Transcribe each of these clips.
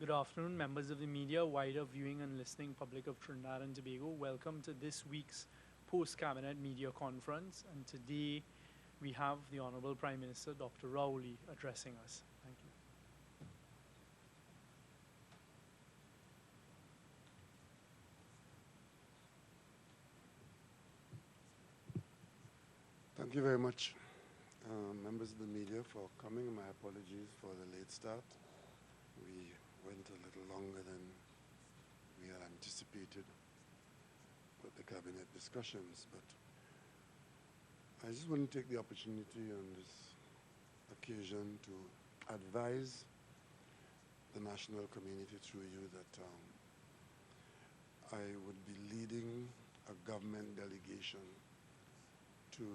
Good afternoon, members of the media, wider viewing and listening public of Trinidad and Tobago. Welcome to this week's post-cabinet media conference. And today we have the Honorable Prime Minister, Dr. Rowley, addressing us. Thank you. Thank you very much, members of the media, for coming. My apologies for the late start. We went a little longer than we had anticipated with the cabinet discussions, but I just want to take the opportunity on this occasion to advise the national community through you that I would be leading a government delegation to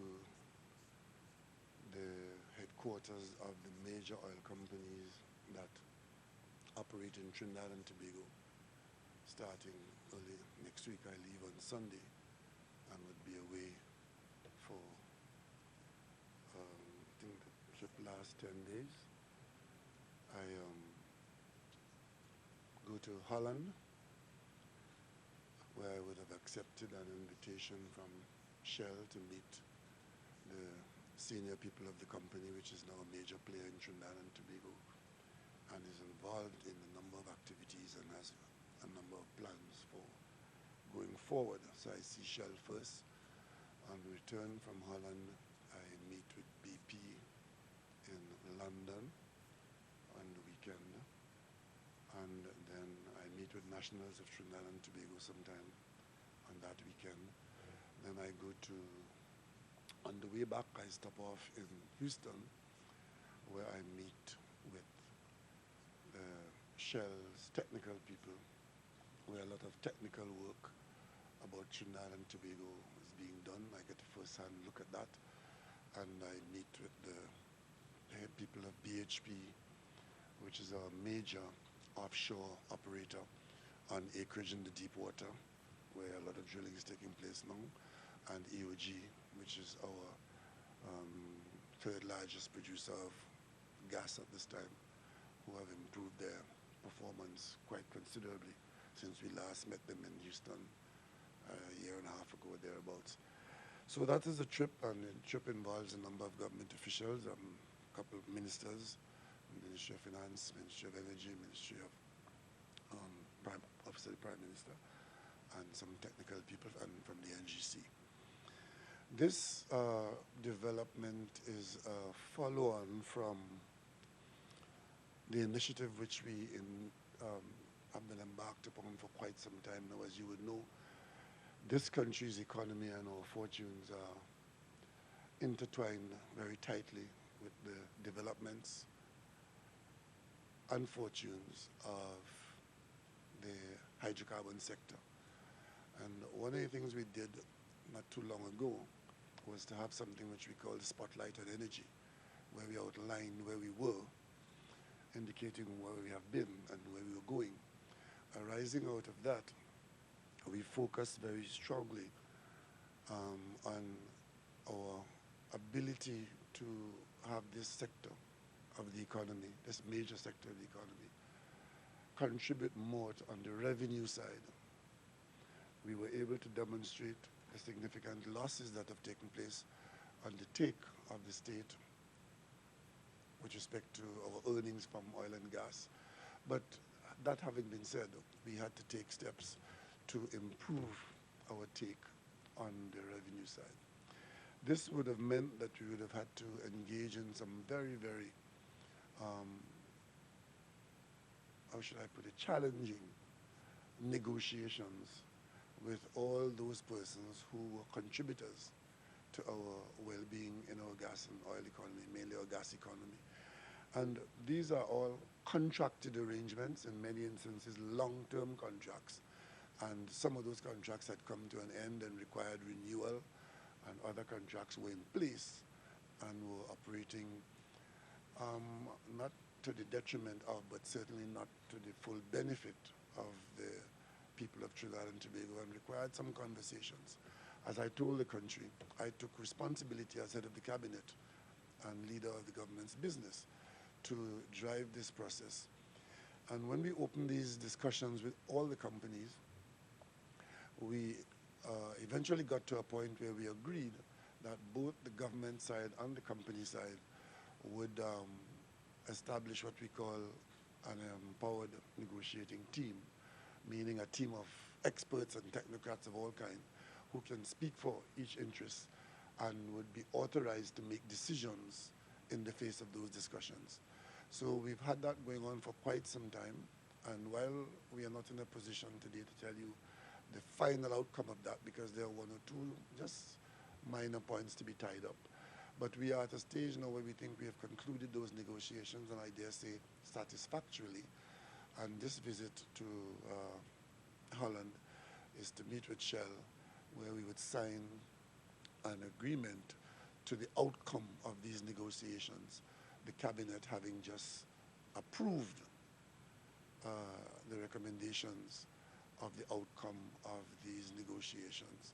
the headquarters of the major oil companies that operate in Trinidad and Tobago. Starting early next week, I leave on Sunday and would be away for, I think the trip lasts 10 days. I go to Holland, where I would have accepted an invitation from Shell to meet the senior people of the company, which is now a major player in Trinidad and Tobago, and is involved in a number of activities and has a number of plans for going forward. So I see Shell first. On return from Holland, I meet with BP in London on the weekend, and then I meet with nationals of Trinidad and Tobago sometime on that weekend. Then I go to, on the way back, I stop off in Houston, where I meet with Shell's technical people, where a lot of technical work about Trinidad and Tobago is being done. I get a first-hand look at that, and I meet with the head people of BHP, which is a major offshore operator on acreage in the deep water, where a lot of drilling is taking place now, and EOG, which is our third largest producer of gas at this time, who have improved their performance quite considerably since we last met them in Houston a year and a half ago, thereabouts. So that is the trip, and the trip involves a number of government officials, a couple of ministers, Ministry of Finance, Ministry of Energy, Ministry of Office of the Prime Minister, and some technical people and from the NGC. This development is a follow-on from the initiative which we have been embarked upon for quite some time now. As you would know, this country's economy and our fortunes are intertwined very tightly with the developments and fortunes of the hydrocarbon sector. And one of the things we did not too long ago was to have something which we call the Spotlight on Energy, where we outlined where we were, indicating where we have been and where we were going. Arising out of that, we focused very strongly on our ability to have this sector of the economy, this major sector of the economy, contribute more on the revenue side. We were able to demonstrate the significant losses that have taken place on the take of the state with respect to our earnings from oil and gas. But that having been said, we had to take steps to improve our take on the revenue side. This would have meant that we would have had to engage in some very, very, how should I put it, challenging negotiations with all those persons who were contributors to our well-being in our gas and oil economy, mainly our gas economy. And these are all contracted arrangements, in many instances long-term contracts. And some of those contracts had come to an end and required renewal, and other contracts were in place and were operating not to the detriment of, but certainly not to the full benefit of the people of Trinidad and Tobago, and required some conversations. As I told the country, I took responsibility as head of the cabinet and leader of the government's business to drive this process. And when we opened these discussions with all the companies, we eventually got to a point where we agreed that both the government side and the company side would establish what we call an empowered negotiating team, meaning a team of experts and technocrats of all kinds who can speak for each interest and would be authorized to make decisions in the face of those discussions. So we've had that going on for quite some time, and while we are not in a position today to tell you the final outcome of that, because there are one or two just minor points to be tied up, but we are at a stage now where we think we have concluded those negotiations, and I dare say satisfactorily. And this visit to Holland is to meet with Shell, where we would sign an agreement to the outcome of these negotiations, the cabinet having just approved the recommendations of the outcome of these negotiations.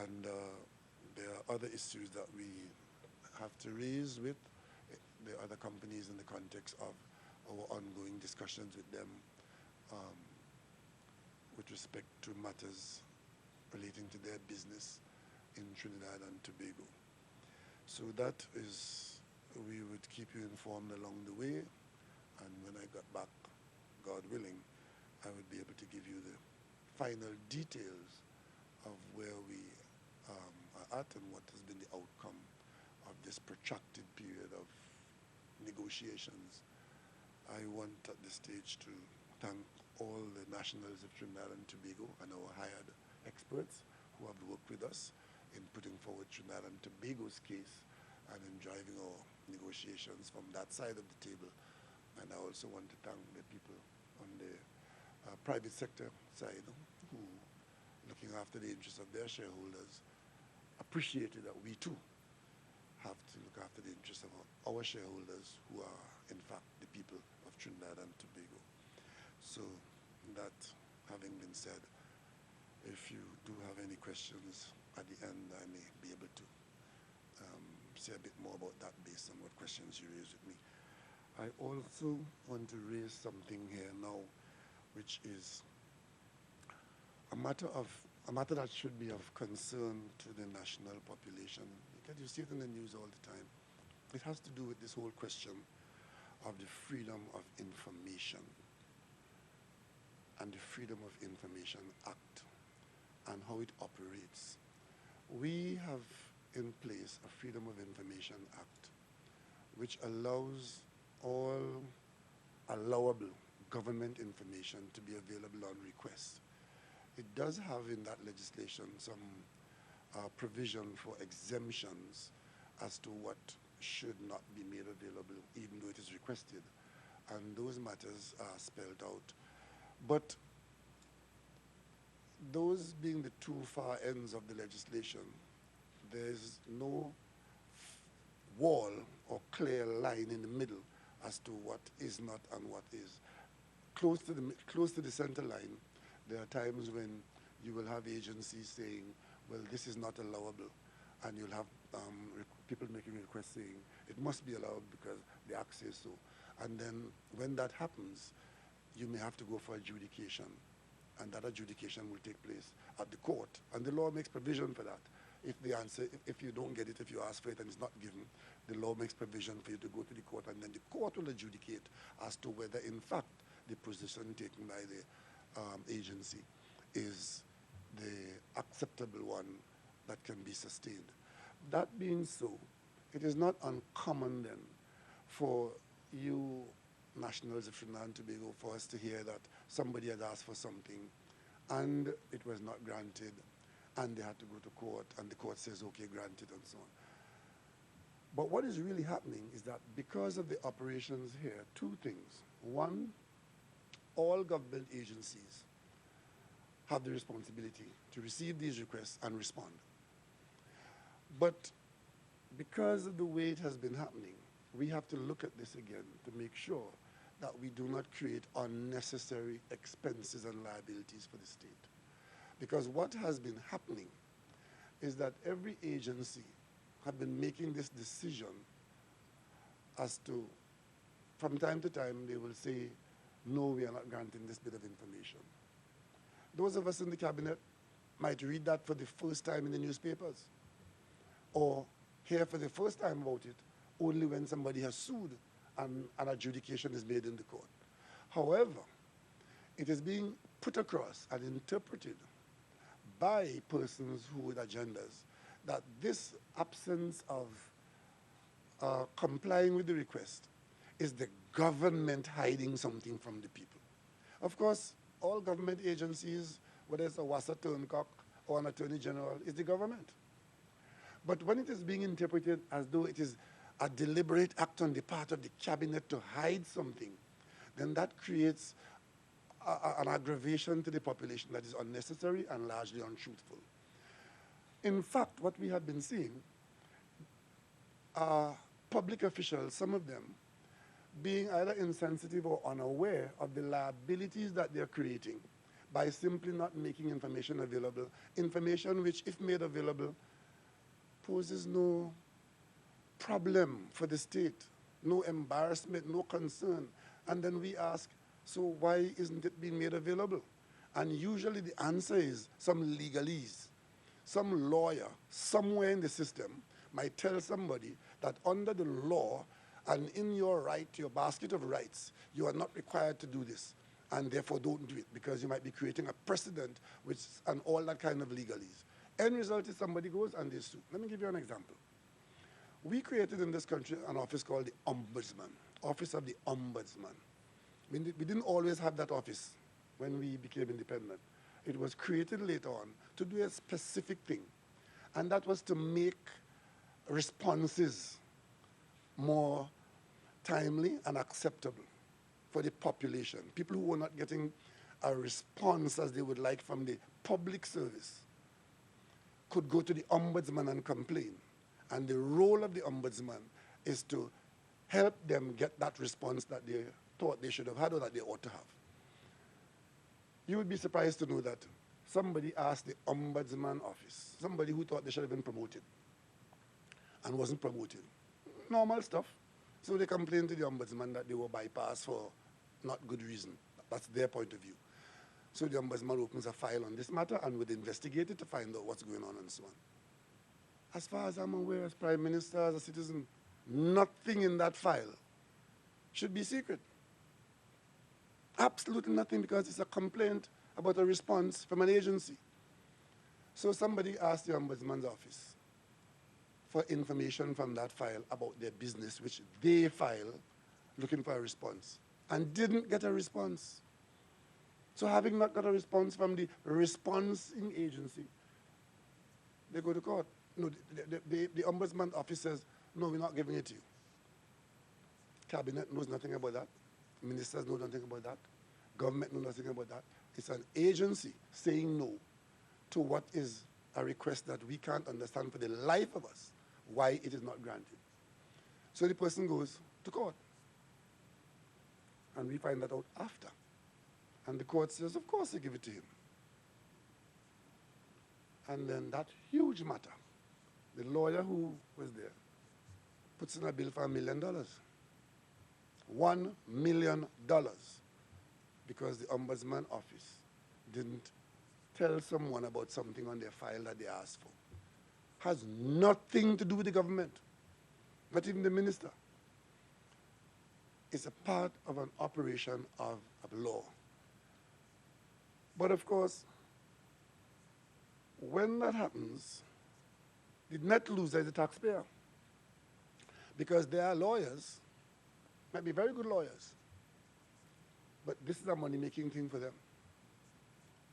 And there are other issues that we have to raise with the other companies in the context of our ongoing discussions with them with respect to matters relating to their business in Trinidad and Tobago. So that is, we would keep you informed along the way, and when I got back, God willing, I would be able to give you the final details of where we are at and what has been the outcome of this protracted period of negotiations. I want at this stage to thank all the nationals of Trinidad and Tobago and our hired experts who have worked with us in putting forward Trinidad and Tobago's case and in driving our negotiations from that side of the table. And I also want to thank the people on the private sector side who, looking after the interests of their shareholders, appreciated that we too have to look after the interests of our shareholders, who are in fact the people of Trinidad and Tobago. So that having been said, if you do have any questions at the end, I may be able to say a bit more about that based on what questions you raised with me. I also want to raise something here now, which is a matter that should be of concern to the national population, because you see it in the news all the time. It has to do with this whole question of the Freedom of Information and the Freedom of Information Act and how it operates. We have in place a Freedom of Information Act which allows all allowable government information to be available on request. It does have in that legislation some provision for exemptions as to what should not be made available, even though it is requested. And those matters are spelled out. But those being the two far ends of the legislation, there's no wall or clear line in the middle as to what is not and what is. Close to the center line, there are times when you will have agencies saying, well, this is not allowable, and you'll have people making requests saying, it must be allowed because the Act says so. And then when that happens, you may have to go for adjudication, and that adjudication will take place at the court, and the law makes provision for that. If the answer, if you don't get it, if you ask for it and it's not given, the law makes provision for you to go to the court, and then the court will adjudicate as to whether, in fact, the position taken by the agency is the acceptable one that can be sustained. That being so, it is not uncommon then for you nationals of Trinidad and Tobago for us to hear that somebody had asked for something and it was not granted, and they had to go to court, and the court says, okay, granted, and so on. But what is really happening is that because of the operations here, two things. One, all government agencies have the responsibility to receive these requests and respond. But because of the way it has been happening, we have to look at this again to make sure that we do not create unnecessary expenses and liabilities for the state. Because what has been happening is that every agency have been making this decision as to, from time to time, they will say, no, we are not granting this bit of information. Those of us in the cabinet might read that for the first time in the newspapers, or hear for the first time about it only when somebody has sued and an adjudication is made in the court. However, it is being put across and interpreted by persons who with agendas that this absence of complying with the request is the government hiding something from the people. Of course, all government agencies, whether it's a Wassa Turncock or an Attorney General, is the government. But when it is being interpreted as though it is a deliberate act on the part of the cabinet to hide something, then that creates an aggravation to the population that is unnecessary and largely untruthful. In fact, what we have been seeing are public officials, some of them, being either insensitive or unaware of the liabilities that they're creating by simply not making information available, information which, if made available, poses no problem for the state, no embarrassment, no concern. And then we ask, so why isn't it being made available? And usually the answer is some legalese. Some lawyer somewhere in the system might tell somebody that under the law and in your right, your basket of rights, you are not required to do this, and therefore don't do it because you might be creating a precedent and all that kind of legalese. End result is somebody goes and they sue. Let me give you an example. We created in this country an office called the Ombudsman, Office of the Ombudsman. We didn't always have that office when we became independent. It was created later on to do a specific thing, and that was to make responses more timely and acceptable for the population. People who were not getting a response as they would like from the public service could go to the ombudsman and complain. And the role of the ombudsman is to help them get that response that they thought they should have had or that they ought to have. You would be surprised to know that somebody asked the ombudsman office, somebody who thought they should have been promoted and wasn't promoted. Normal stuff. So they complained to the ombudsman that they were bypassed for not good reason. That's their point of view. So the ombudsman opens a file on this matter and would investigate it to find out what's going on and so on. As far as I'm aware, as Prime Minister, as a citizen, nothing in that file should be secret. Absolutely nothing, because it's a complaint about a response from an agency. So somebody asked the ombudsman's office for information from that file about their business, which they file looking for a response, and didn't get a response. So having not got a response from the responding agency, they go to court. No, the ombudsman office says, no, we're not giving it to you. Cabinet knows nothing about that. Ministers know nothing about that. Government knows nothing about that. It's an agency saying no to what is a request that we can't understand for the life of us why it is not granted. So the person goes to court. And we find that out after. And the court says, of course they give it to him. And then that huge matter, the lawyer who was there puts in a bill for $1 million. $1 million, because the ombudsman office didn't tell someone about something on their file that they asked for. Has nothing to do with the government, not even the minister. It's a part of an operation of law. But of course, when that happens, the net loser is the taxpayer. Because there are lawyers, might be very good lawyers, but this is a money-making thing for them.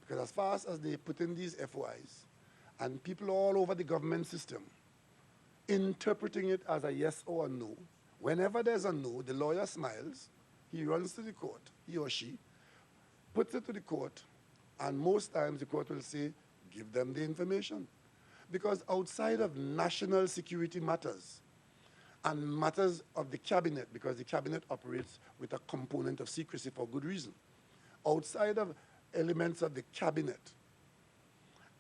Because as fast as they put in these FOIs, and people all over the government system interpreting it as a yes or a no, whenever there's a no, the lawyer smiles, he runs to the court, he or she, puts it to the court, and most times the court will say, give them the information. Because outside of national security matters, and matters of the cabinet, because the cabinet operates with a component of secrecy for good reason. Outside of elements of the cabinet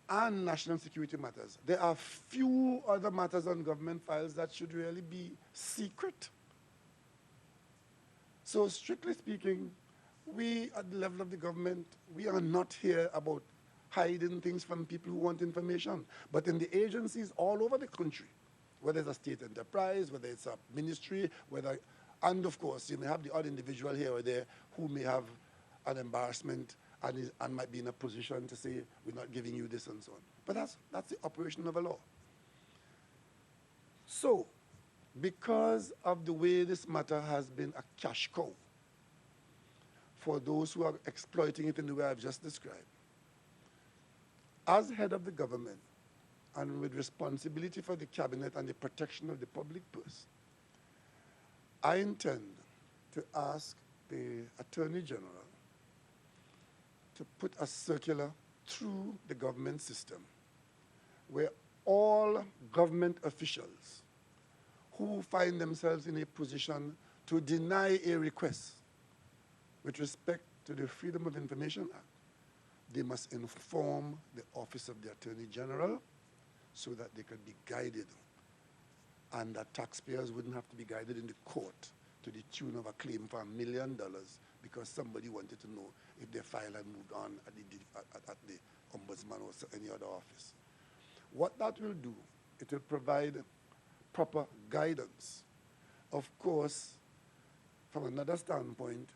and national security matters, there are few other matters on government files that should really be secret. So strictly speaking, we at the level of the government, we are not here about hiding things from people who want information. But in the agencies all over the country, whether it's a state enterprise, whether it's a ministry, and of course, you may have the odd individual here or there who may have an embarrassment and might be in a position to say, we're not giving you this and so on. But that's the operation of a law. So, because of the way this matter has been a cash cow for those who are exploiting it in the way I've just described, as head of the government and with responsibility for the cabinet and the protection of the public purse, I intend to ask the Attorney General to put a circular through the government system where all government officials who find themselves in a position to deny a request with respect to the Freedom of Information Act, they must inform the Office of the Attorney General so that they could be guided and that taxpayers wouldn't have to be guided in the court to the tune of a claim for $1 million because somebody wanted to know if their file had moved on at the Ombudsman or any other office. What that will do, it will provide proper guidance. Of course, from another standpoint,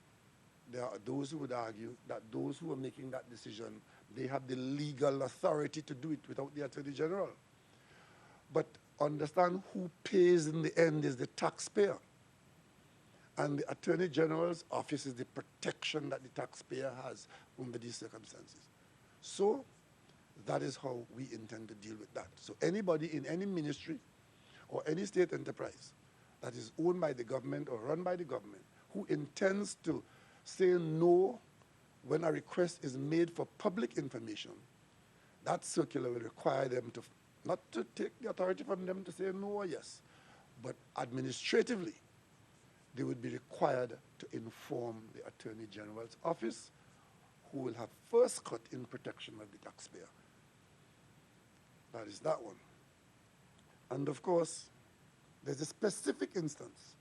there are those who would argue that those who are making that decision, they have the legal authority to do it without the Attorney General. But understand who pays in the end is the taxpayer. And the Attorney General's office is the protection that the taxpayer has under these circumstances. So that is how we intend to deal with that. So anybody in any ministry or any state enterprise that is owned by the government or run by the government who intends to say no when a request is made for public information, that circular will require them to, not to take the authority from them to say no or yes, but administratively, they would be required to inform the Attorney General's office, who will have first cut in protection of the taxpayer. That is that one. And of course, there's a specific instance.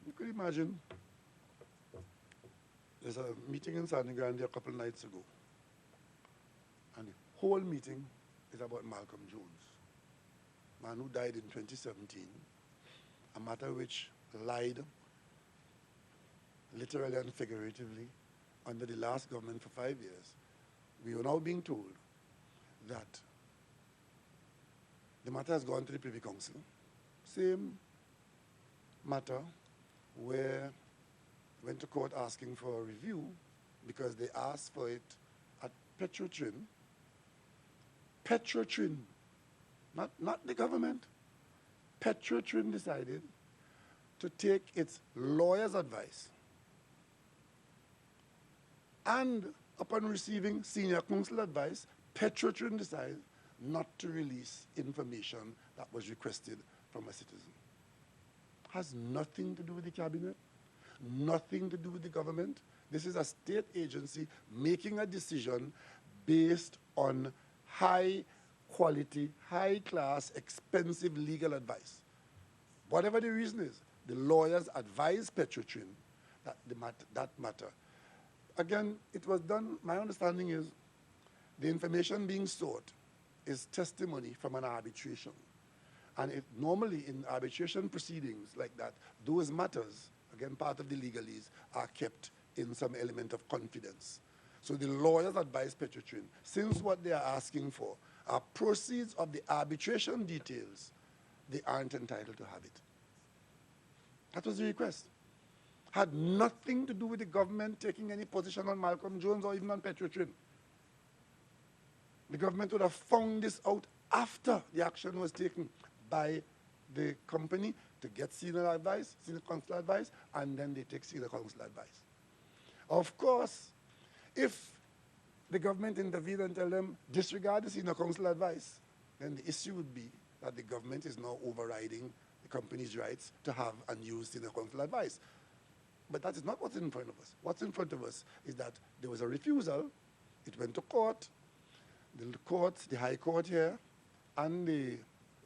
You could imagine there's a meeting in San Grande a couple nights ago, and the whole meeting is about Malcolm Jones, man who died in 2017, a matter which lied, literally and figuratively, under the last government for 5 years. We are now being told that the matter has gone to the Privy Council. Same matter where went to court asking for a review because they asked for it at Petrotrin. Petrotrin, not the government. Petrotrin decided to take its lawyer's advice and upon receiving senior counsel advice, Petrotrin decided not to release information that was requested from a citizen. Has nothing to do with the cabinet, nothing to do with the government. This is a state agency making a decision based on high quality, high class, expensive legal advice. Whatever the reason is, the lawyers advised Petrotrin that matter. Again, it was done, my understanding is, the information being sought is testimony from an arbitration. And normally in arbitration proceedings like that, those matters, again, part of the legalese, are kept in some element of confidence. So the lawyers advised Petrotrin, since what they are asking for are proceeds of the arbitration details, they aren't entitled to have it. That was the request. Had nothing to do with the government taking any position on Malcolm Jones or even on Petrotrin. The government would have found this out after the action was taken by the company to get senior advice, senior counsel advice, and then they take senior counsel advice. Of course, if the government intervened and tell them, disregard the senior counsel advice, then the issue would be that the government is now overriding the company's rights to have and use senior counsel advice. But that is not what's in front of us. What's in front of us is that there was a refusal, it went to court, the High Court here and the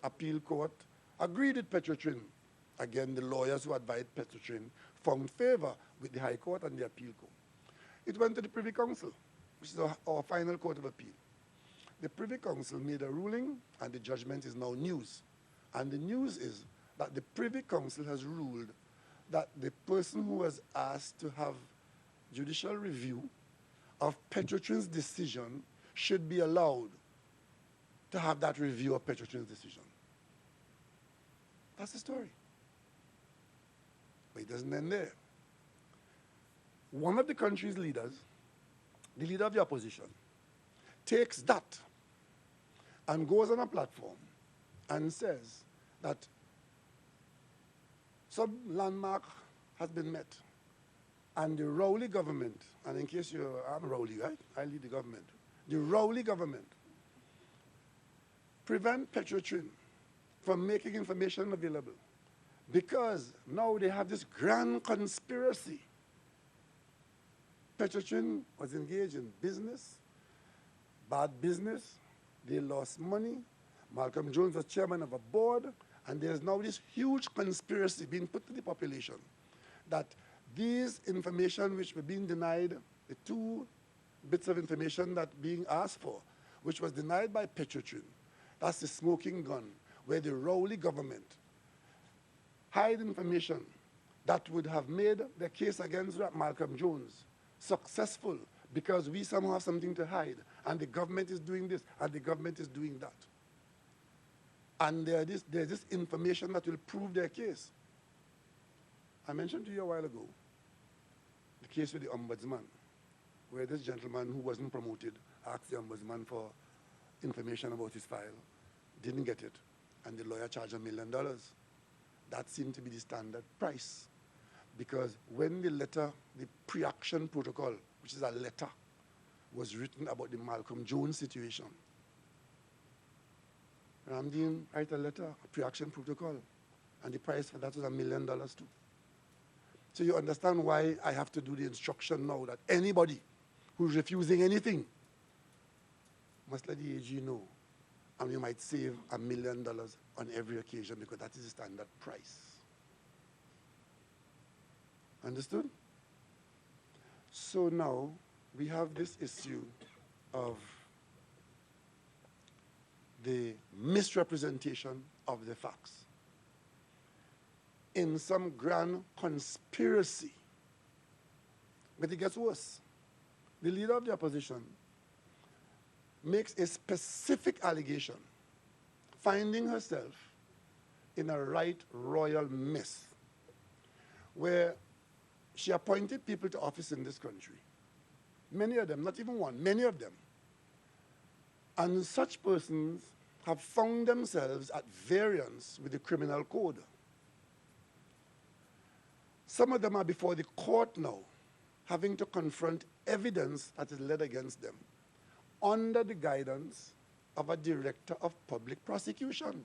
Appeal Court agreed with Petrotrin. Again, the lawyers who advised Petrotrin found favor with the High Court and the Appeal Court. It went to the Privy Council, which is our final court of appeal. The Privy Council made a ruling, and the judgment is now news. And the news is that the Privy Council has ruled that the person who was asked to have judicial review of Petrotrin's decision should be allowed to have that review of Petrotrin's decision. That's the story. But it doesn't end there. One of the country's leaders, the leader of the opposition, takes that and goes on a platform and says that some landmark has been met. And the Rowley government, and in case I'm Rowley, right? I lead the government. The Rowley government prevent Petrotrin from making information available because now they have this grand conspiracy. Petrotrin was engaged in business, bad business. They lost money. Malcolm Jones was chairman of a board, and there's now this huge conspiracy being put to the population that these information which were being denied, the 2 bits of information that being asked for, which was denied by Petrotrin, that's the smoking gun, where the Rowley government hide information that would have made the case against Malcolm Jones successful because we somehow have something to hide, and the government is doing this, and the government is doing that. And there's this information that will prove their case. I mentioned to you a while ago the case with the ombudsman, where this gentleman who wasn't promoted asked the ombudsman for information about his file, didn't get it, and the lawyer charged $1 million. That seemed to be the standard price, because when the letter, the pre-action protocol, which is a letter, was written about the Malcolm Jones situation, Ramdeen write a letter, a pre-action protocol, and the price for that was $1 million too. So you understand why I have to do the instruction now that anybody who's refusing anything must let the AG know, and we might save $1 million on every occasion because that is the standard price. Understood? So now we have this issue of the misrepresentation of the facts in some grand conspiracy. But it gets worse. The leader of the opposition makes a specific allegation, finding herself in a right royal mess, where she appointed people to office in this country. Many of them, not even one, many of them. And such persons have found themselves at variance with the criminal code. Some of them are before the court now, having to confront evidence that is led against them under the guidance of a director of public prosecution.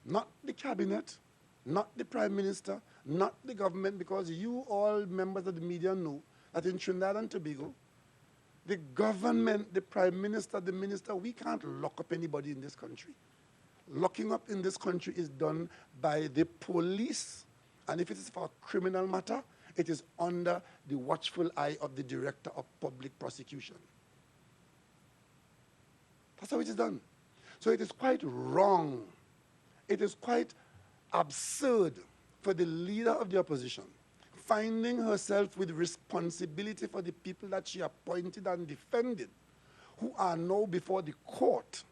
Not the cabinet, not the prime minister, not the government, because you all members of the media know that in Trinidad and Tobago, the government, the prime minister, the minister, we can't lock up anybody in this country. Locking up in this country is done by the police, and if it is for a criminal matter, it is under the watchful eye of the director of public prosecution. That's how it is done. So it is quite wrong. It is quite absurd for the leader of the opposition, finding herself with responsibility for the people that she appointed and defended, who are now before the court,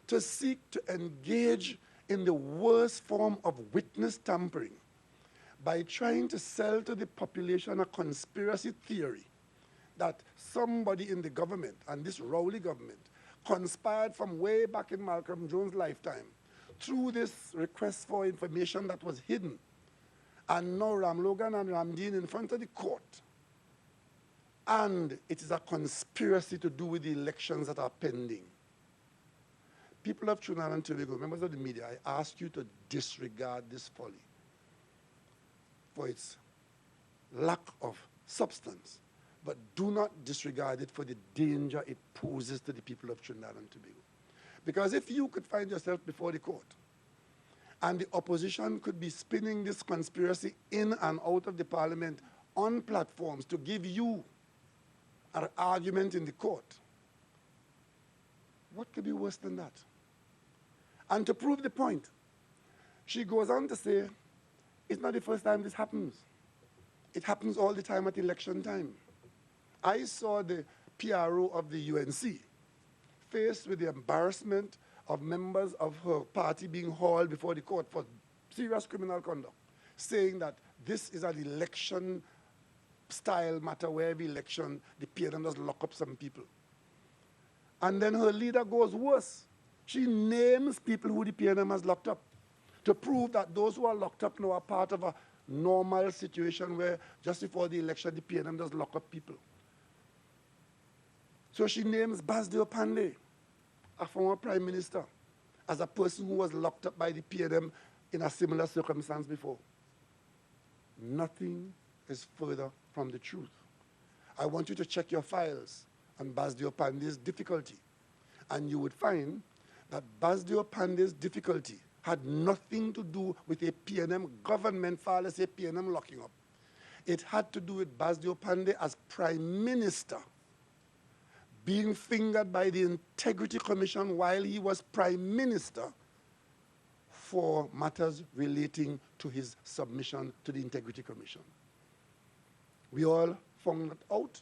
to seek to engage in the worst form of witness tampering by trying to sell to the population a conspiracy theory that somebody in the government, and this Rowley government, conspired from way back in Malcolm Jones' lifetime through this request for information that was hidden. And now Ram Logan and Ramdeen in front of the court. And it is a conspiracy to do with the elections that are pending. People of Trinidad and Tobago, members of the media, I ask you to disregard this folly for its lack of substance, but do not disregard it for the danger it poses to the people of Trinidad and Tobago. Because if you could find yourself before the court And the opposition could be spinning this conspiracy in and out of the parliament on platforms to give you an argument in the court. What could be worse than that? And to prove the point, she goes on to say, it's not the first time this happens. It happens all the time at election time. I saw the PRO of the UNC faced with the embarrassment of members of her party being hauled before the court for serious criminal conduct, saying that this is an election-style matter where every election the PNM does lock up some people. And then her leader goes worse. She names people who the PNM has locked up to prove that those who are locked up now are part of a normal situation where just before the election the PNM does lock up people. So she names Basdeo Pandey, a former prime minister, as a person who was locked up by the PNM in a similar circumstance before. Nothing is further from the truth. I want you to check your files on Basdeo Pandey's difficulty, and you would find that Basdeo Pandey's difficulty had nothing to do with a PNM government file as a PNM locking up. It had to do with Basdeo Pandey as prime minister being fingered by the Integrity Commission while he was prime minister for matters relating to his submission to the Integrity Commission. We all found that out,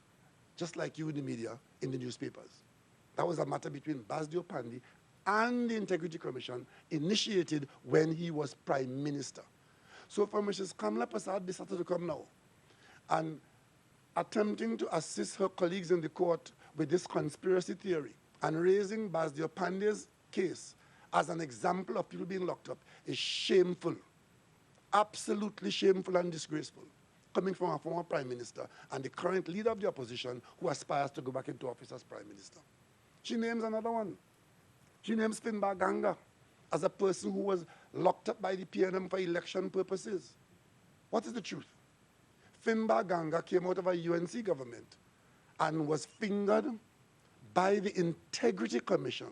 just like you in the media, in the newspapers. That was a matter between Basdeo Pandey and the Integrity Commission, initiated when he was prime minister. So for Mrs. Kamla Prasad-Bissessar to come now and attempting to assist her colleagues in the court with this conspiracy theory and raising Basdeo Pandey's case as an example of people being locked up is shameful, absolutely shameful and disgraceful, coming from a former prime minister and the current leader of the opposition who aspires to go back into office as prime minister. She names another one. She names Finbar Ganga as a person who was locked up by the PNM for election purposes. What is the truth? Finbar Ganga came out of a UNC government and was fingered by the Integrity Commission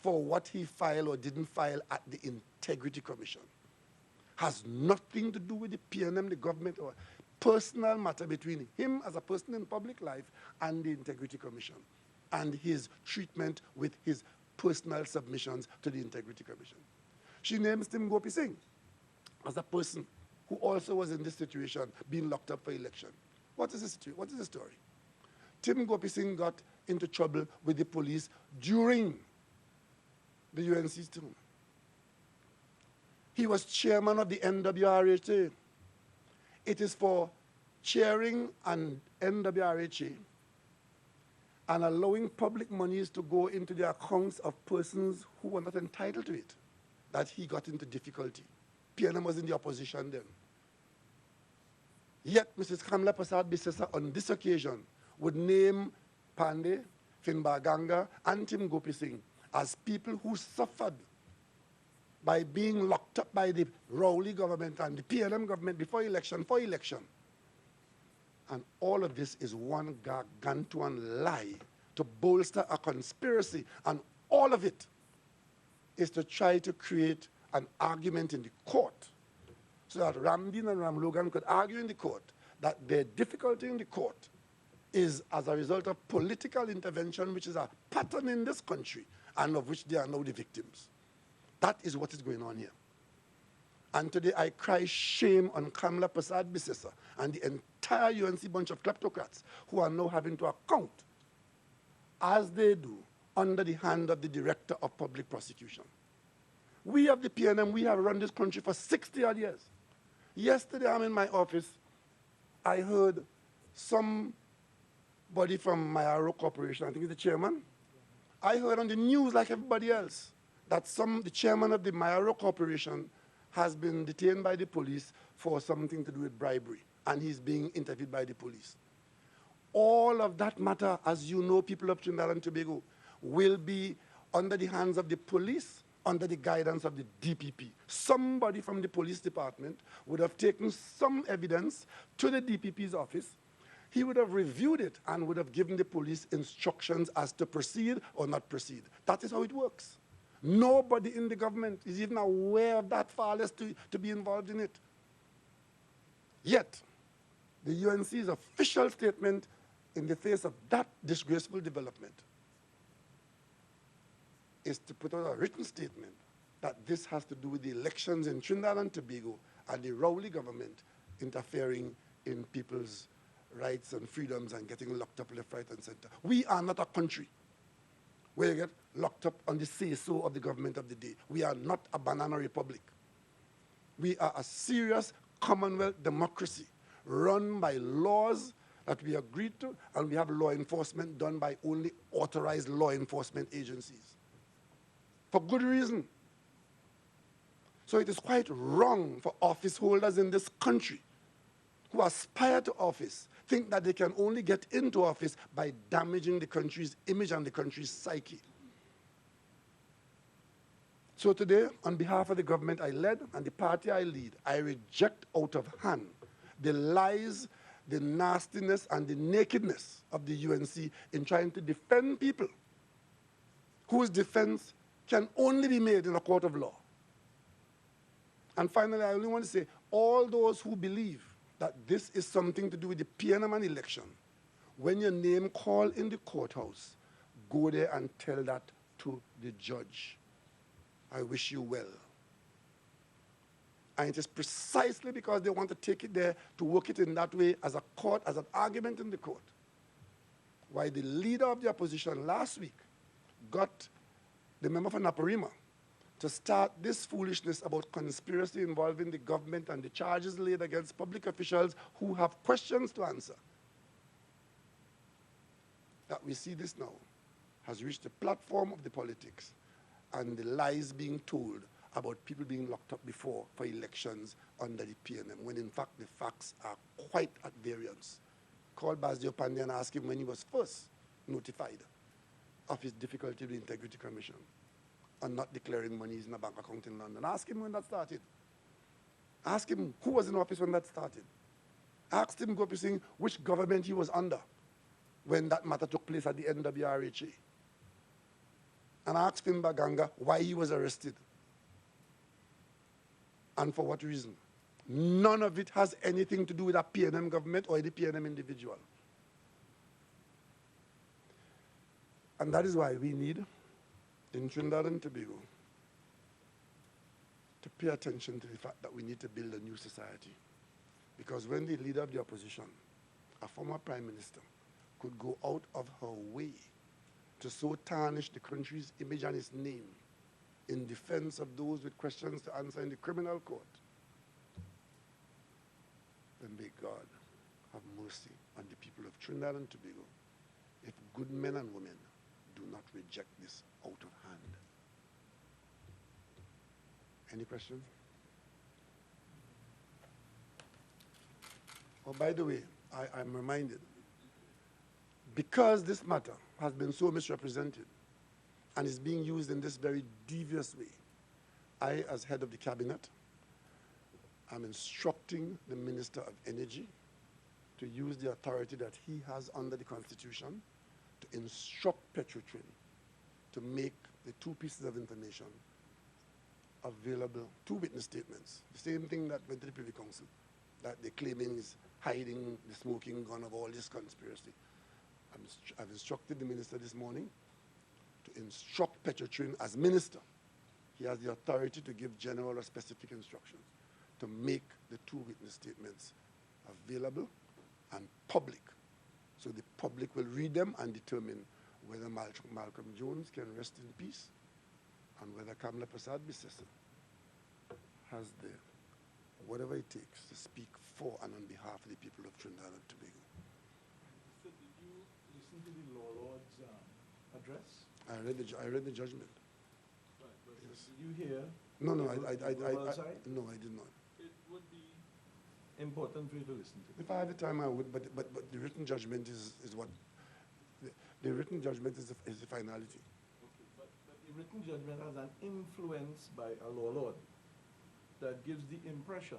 for what he filed or didn't file at the Integrity Commission. Has nothing to do with the PNM, the government, or personal matter between him as a person in public life and the Integrity Commission and his treatment with his personal submissions to the Integrity Commission. She names Tim Gopi Singh as a person who also was in this situation, being locked up for election. What is the story? Tim Gopi Singh got into trouble with the police during the UNC's term. He was chairman of the NWRHA. It is for chairing an NWRHA and allowing public monies to go into the accounts of persons who were not entitled to it that he got into difficulty. PNM was in the opposition then. Yet Mrs. Kamla Prasad-Bissessar on this occasion would name Pandey, Finbar Ganga, and Tim Gopi Singh as people who suffered by being locked up by the Rowley government and the PNM government before election, for election. And all of this is one gargantuan lie to bolster a conspiracy, and all of it is to try to create an argument in the court so that Ramdeen and Ram Logan could argue in the court that their difficulty in the court is as a result of political intervention, which is a pattern in this country, and of which they are now the victims. That is what is going on here. And today I cry shame on Kamla Prasad-Bissessar and the entire UNC bunch of kleptocrats who are now having to account, as they do, under the hand of the Director of Public Prosecution. We of the PNM, we have run this country for 60-odd years. Yesterday I'm in my office, I heard somebody from Mayaro Corporation, I think he's the chairman, I heard on the news like everybody else that the chairman of the Mayaro Corporation has been detained by the police for something to do with bribery, and he's being interviewed by the police. All of that matter, as you know, people of Trinidad and Tobago, will be under the hands of the police, under the guidance of the DPP. Somebody from the police department would have taken some evidence to the DPP's office. He would have reviewed it and would have given the police instructions as to proceed or not proceed. That is how it works. Nobody in the government is even aware of that, far less to be involved in it. Yet, the UNC's official statement in the face of that disgraceful development is to put out a written statement that this has to do with the elections in Trinidad and Tobago and the Rowley government interfering in people's rights and freedoms and getting locked up left, right, and center. We are not a country where you get locked up on the say-so of the government of the day. We are not a banana republic. We are a serious Commonwealth democracy run by laws that we agreed to, and we have law enforcement done by only authorized law enforcement agencies. For good reason. So it is quite wrong for office holders in this country who aspire to office think that they can only get into office by damaging the country's image and the country's psyche. So today, on behalf of the government I led and the party I lead, I reject out of hand the lies, the nastiness, and the nakedness of the UNC in trying to defend people whose defense can only be made in a court of law. And finally, I only want to say, all those who believe that this is something to do with the PNM election, when your name called in the courthouse, go there and tell that to the judge. I wish you well. And it is precisely because they want to take it there to work it in that way as a court, as an argument in the court, why the leader of the opposition last week got the member for Naparima to start this foolishness about conspiracy involving the government and the charges laid against public officials who have questions to answer. That we see this now has reached the platform of the politics and the lies being told about people being locked up before for elections under the PNM, when in fact the facts are quite at variance. Call Basdio Pandey and ask him when he was first notified of his difficulty with the Integrity Commission and not declaring monies in a bank account in London. Ask him when that started. Ask him who was in office when that started. Ask him, go up saying which government he was under when that matter took place at the NWRHA. And ask him Baganga why he was arrested and for what reason. None of it has anything to do with a PNM government or the PNM individual. And that is why we need, in Trinidad and Tobago, to pay attention to the fact that we need to build a new society. Because when the leader of the opposition, a former prime minister, could go out of her way to so tarnish the country's image and its name in defense of those with questions to answer in the criminal court, then may God have mercy on the people of Trinidad and Tobago if good men and women do not reject this out of hand. Any questions? Oh, by the way, I'm reminded, because this matter has been so misrepresented and is being used in this very devious way, I, as head of the cabinet, am instructing the Minister of Energy to use the authority that he has under the Constitution to instruct Petrotrin to make the two pieces of information available, two witness statements, the same thing that went to the Privy Council, that they're claiming is hiding the smoking gun of all this conspiracy. I've instructed the minister this morning to instruct Petrotrin as minister. He has the authority to give general or specific instructions to make the two witness statements available and public, so the public will read them and determine whether Malcolm Jones can rest in peace and whether Kamla Prasad Bissessa has the whatever it takes to speak for and on behalf of the people of Trinidad and Tobago. So did you listen to the Law Lord's address? I read the judgment. Right, but Yes. did you hear? No, no, I did not. It would be important for you to listen to. If I had the time, I would, but the written judgment is what, the written judgment is the finality. Okay, but the written judgment has an influence by a law lord that gives the impression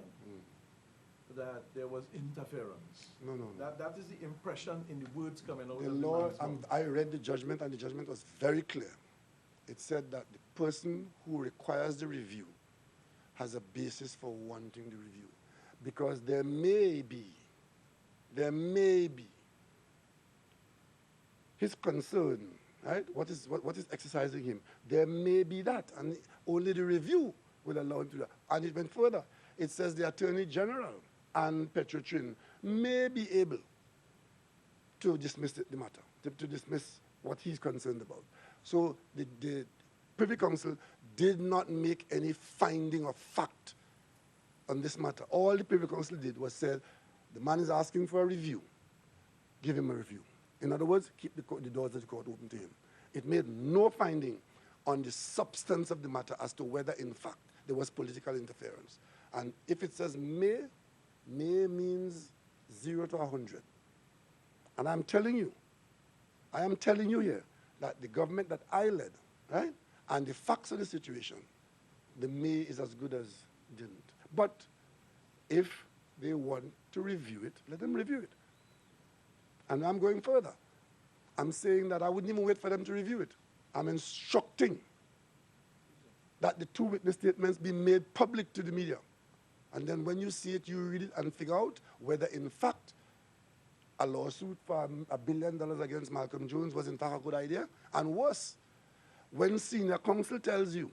that there was interference. No. That is the impression in the words coming out The of the law, man's mouth. I read the judgment, and the judgment was very clear. It said that the person who requires the review has a basis for wanting the review. Because there may be his concern, right? What is exercising him? There may be that, and only the review will allow him to do that. And it went further. It says the Attorney General and Petrotrin may be able to dismiss the matter, to dismiss what he's concerned about. So the Privy Council did not make any finding of fact on this matter. All the Privy Council did was say, the man is asking for a review. Give him a review. In other words, keep the doors of the court open to him. It made no finding on the substance of the matter as to whether, in fact, there was political interference. And if it says may means 0 to 100. And I am telling you here that the government that I led, right, and the facts of the situation, the may is as good as didn't. But if they want to review it, let them review it. And I'm going further. I'm saying that I wouldn't even wait for them to review it. I'm instructing that the 2 witness statements be made public to the media. And then when you see it, you read it and figure out whether, in fact, a lawsuit for $1 billion against Malcolm Jones was, in fact, a good idea. And worse, when senior counsel tells you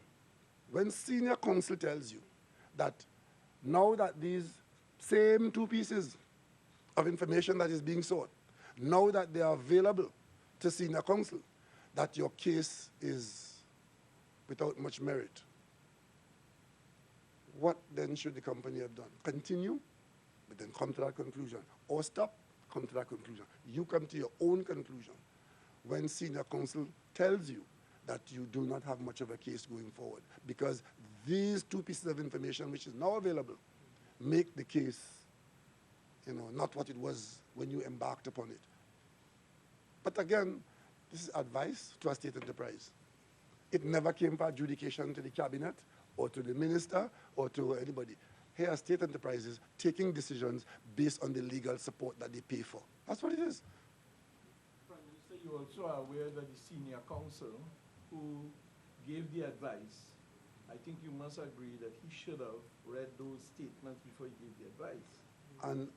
that now that these same 2 pieces of information that is being sought, now that they are available to senior counsel, that your case is without much merit, what then should the company have done? Continue, but then come to that conclusion. Or stop, come to that conclusion. You come to your own conclusion when senior counsel tells you that you do not have much of a case going forward, because these 2 pieces of information, which is now available, make the case, not what it was when you embarked upon it. But again, this is advice to a state enterprise. It never came for adjudication to the cabinet or to the minister or to anybody. Here are state enterprises taking decisions based on the legal support that they pay for. That's what it is. Prime Minister, you also are aware that the senior counsel who gave the advice, I think you must agree that he should have read those statements before he gave the advice.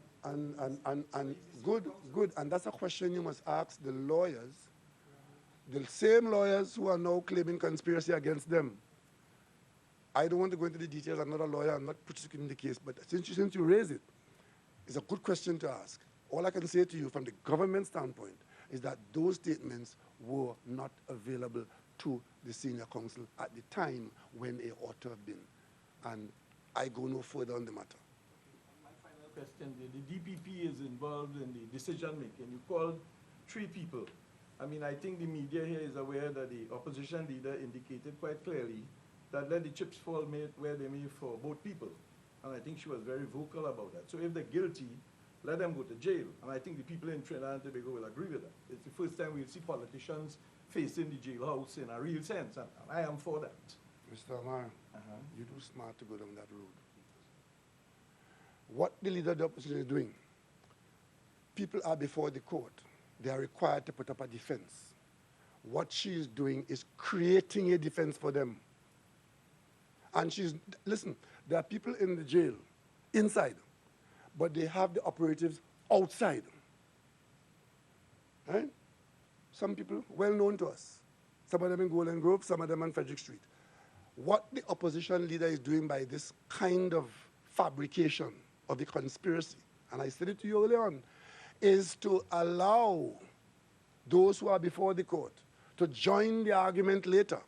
And good. And that's a question you must ask the lawyers, the same lawyers who are now claiming conspiracy against them. I don't want to go into the details. I'm not a lawyer. I'm not prosecuting the case. But since you raise it, it's a good question to ask. All I can say to you from the government standpoint is that those statements were not available to the senior counsel at the time when they ought to have been. And I go no further on the matter. My final question, the DPP is involved in the decision making. You called 3 people. I mean, I think the media here is aware that the opposition leader indicated quite clearly that let the chips fall where they may for both people. And I think she was very vocal about that. So if they're guilty, let them go to jail. And I think the people in Trinidad and Tobago will agree with that. It's the first time we'll see politicians facing the jailhouse in a real sense, and I am for that. Mr. Amar, you do smart to go down that road. What the leader of the opposition is doing, people are before the court. They are required to put up a defense. What she is doing is creating a defense for them. And listen, there are people in the jail, inside, but they have the operatives outside. Right? Some people well known to us. Some of them in Golden Grove, some of them on Frederick Street. What the opposition leader is doing by this kind of fabrication of the conspiracy, and I said it to you earlier on, is to allow those who are before the court to join the argument later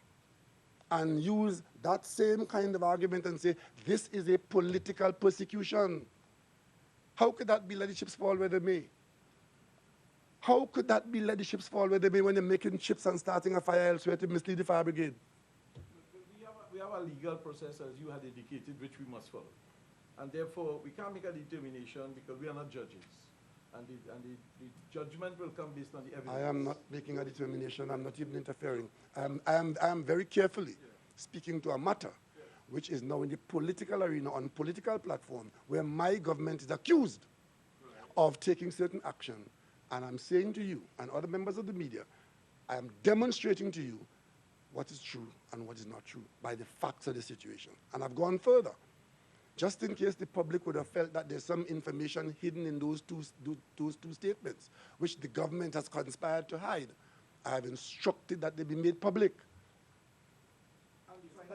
and use that same kind of argument and say, this is a political persecution. How could that be let the chips fall where they may? How could that be let the chips fall where they may when they're making chips and starting a fire elsewhere to mislead the fire brigade? We have a legal process, as you had indicated, which we must follow. And therefore, we can't make a determination because we are not judges. And the judgment will come based on the evidence. I am not making a determination. I'm not even interfering. I am very carefully speaking to a matter which is now in the political arena, on political platform, where my government is accused of taking certain action. And I'm saying to you and other members of the media, I am demonstrating to you what is true and what is not true by the facts of the situation. And I've gone further. Just in case the public would have felt that there's some information hidden in those two statements, which the government has conspired to hide, I have instructed that they be made public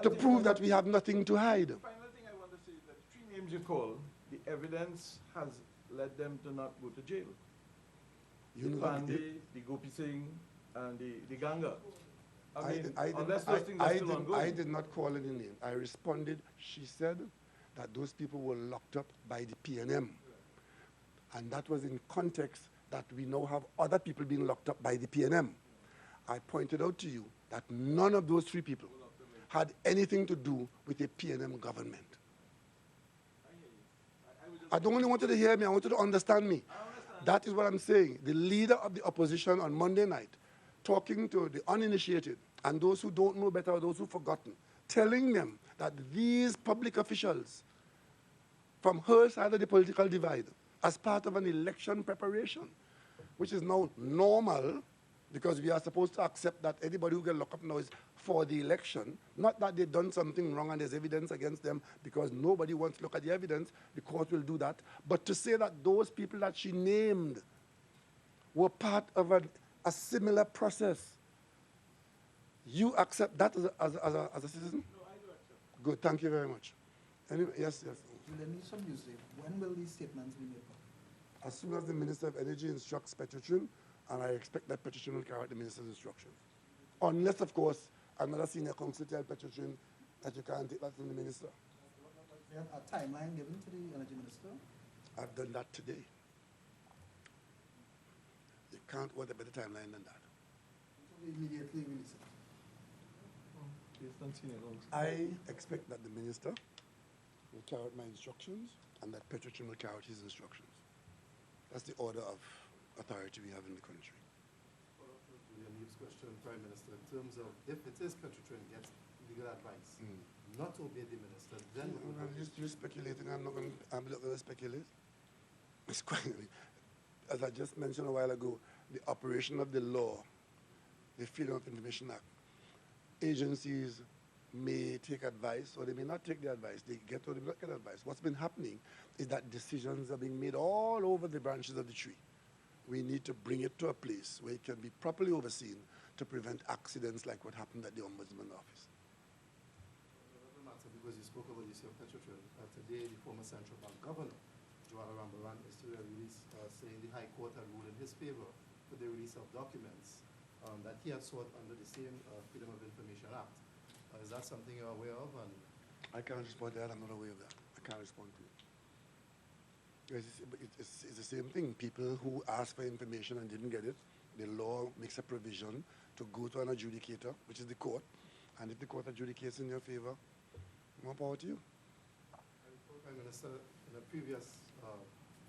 to prove that we have nothing to hide. The final thing I want to say is that the 3 names you call, the evidence has led them to not go to jail. You The know, Pandey, the Gopi Singh, and the Ganga. I Unless those things are still ongoing. I did not call any name. I responded, she said that those people were locked up by the PNM. And that was in context that we now have other people being locked up by the PNM. I pointed out to you that none of those 3 people had anything to do with the PNM government. I don't only want you to hear me, I want you to understand me. That is what I'm saying. The leader of the opposition on Monday night, talking to the uninitiated and those who don't know better or those who've forgotten, telling them that these public officials from her side of the political divide, as part of an election preparation, which is now normal, because we are supposed to accept that anybody who gets locked up now is for the election, not that they've done something wrong and there's evidence against them, because nobody wants to look at the evidence, the court will do that, but to say that those people that she named were part of a similar process, you accept that as a citizen? No, I do accept. Good, thank you very much. Anyway, yes. Let me some use it. When will these statements be made public? As soon as the Minister of Energy instructs Petrotrin, and I expect that Petrotrin will carry out the Minister's instructions. Unless, of course, another senior counsel tells Petrotrin that you can't take that from the Minister. We have a timeline given to the Energy Minister. I've done that today. You can't want a better timeline than that. So we immediately release it. Based on senior counsel. I expect that the Minister will carry out my instructions and that Petrotrin will carry out his instructions. That's the order of authority we have in the country. William Neve's question, Prime Minister, in terms of if it is Petrotrin gets legal advice, not to obey the minister, then You're speculating. I'm not going to speculate. It's quite, as I just mentioned a while ago, the operation of the law, the Freedom of Information Act, agencies may take advice or they may not take the advice. They get or they not get advice. What's been happening is that decisions are being made all over the branches of the tree. We need to bring it to a place where it can be properly overseen to prevent accidents like what happened at the Ombudsman office. Another matter, because you spoke about the issue of Petrotrin, today the former central bank governor, Joanna Rambaran, is to release, saying the High Court had ruled in his favor for the release of documents that he had sought under the same Freedom of Information Act. Is that something you're aware of? And I can't respond to that. I'm not aware of that. I can't respond to it. It's the same thing. People who ask for information and didn't get it, the law makes a provision to go to an adjudicator, which is the court, and if the court adjudicates in your favor, more power to you. Prime Minister, in a previous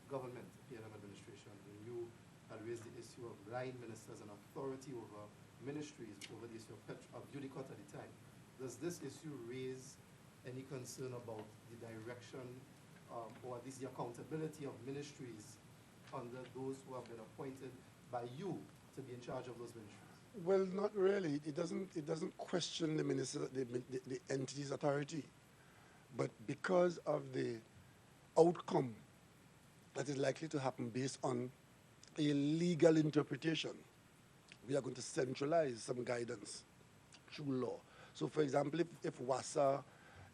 government, PNM administration, when you had raised the issue of line ministers and authority over ministries, over the issue of Judicot at the time, does this issue raise any concern about the direction or at least the accountability of ministries under those who have been appointed by you to be in charge of those ministries? Well, not really. It doesn't question the minister, the entity's authority, but because of the outcome that is likely to happen based on a legal interpretation, we are going to centralize some guidance through law. So, for example, if WASA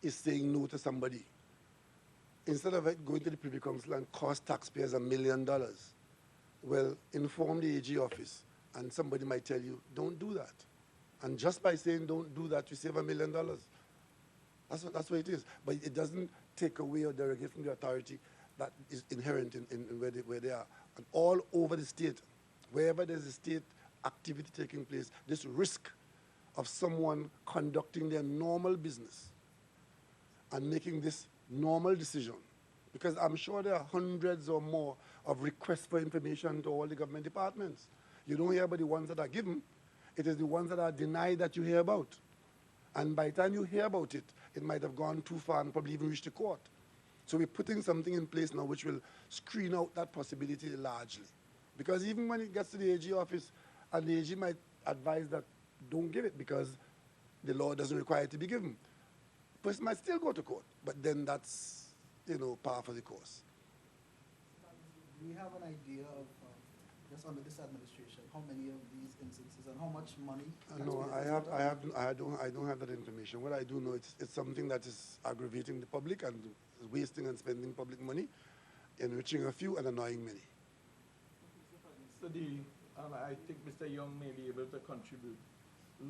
is saying no to somebody, instead of it going to the Privy Council and cost taxpayers $1 million, well, inform the AG office, and somebody might tell you, don't do that. And just by saying don't do that, you save $1 million. That's what it is. But it doesn't take away or derogate from the authority that is inherent in where they are. And all over the state, wherever there's a state activity taking place, this risk of someone conducting their normal business and making this normal decision, because I'm sure there are hundreds or more of requests for information to all the government departments. You don't hear about the ones that are given. It is the ones that are denied that you hear about. And by the time you hear about it, it might have gone too far and probably even reached the court. So we're putting something in place now which will screen out that possibility largely. Because even when it gets to the AG office, and the AG might advise that don't give it because the law doesn't require it to be given. Person might still go to court, but then that's, par for the course. Do we have an idea of, just under this administration, how many of these instances and how much money? No, I don't have that information. What I do know, it's something that is aggravating the public and wasting and spending public money, enriching a few and annoying many. Mr. D, and I think Mr. Young may be able to contribute.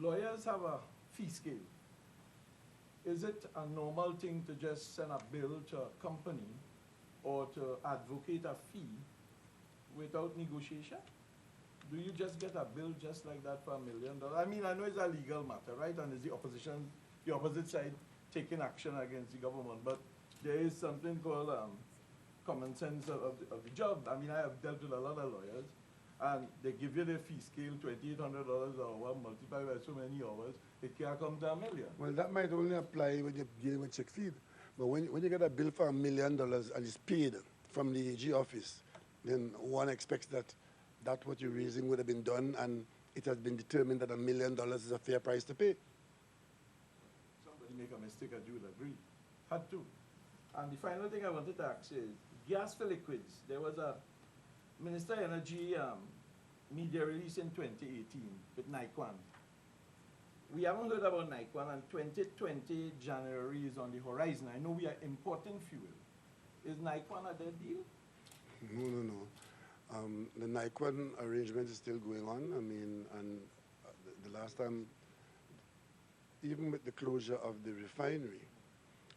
Lawyers have a fee scale. Is it a normal thing to just send a bill to a company or to advocate a fee without negotiation? Do you just get a bill just like that for $1 million? I mean, I know it's a legal matter, right? And it's the opposite side taking action against the government, but there is something called common sense of the job. I mean, I have dealt with a lot of lawyers, and they give you their fee scale, $2,800 an hour, multiplied by so many hours, it can't come to $1 million. Well, that might only apply when you're dealing with check feed. But when you get a bill for $1 million and it's paid from the AG office, then one expects that what you're raising would have been done, and it has been determined that $1 million is a fair price to pay. Somebody make a mistake, I do agree. Had to. And the final thing I wanted to ask is, gas for liquids. There was a Minister of Energy media release in 2018 with NIQUAN. We haven't heard about NIQUAN, and 2020 January is on the horizon. I know we are importing fuel. Is NIQUAN a dead deal? No. The NIQUAN arrangement is still going on. I mean, and the last time, even with the closure of the refinery,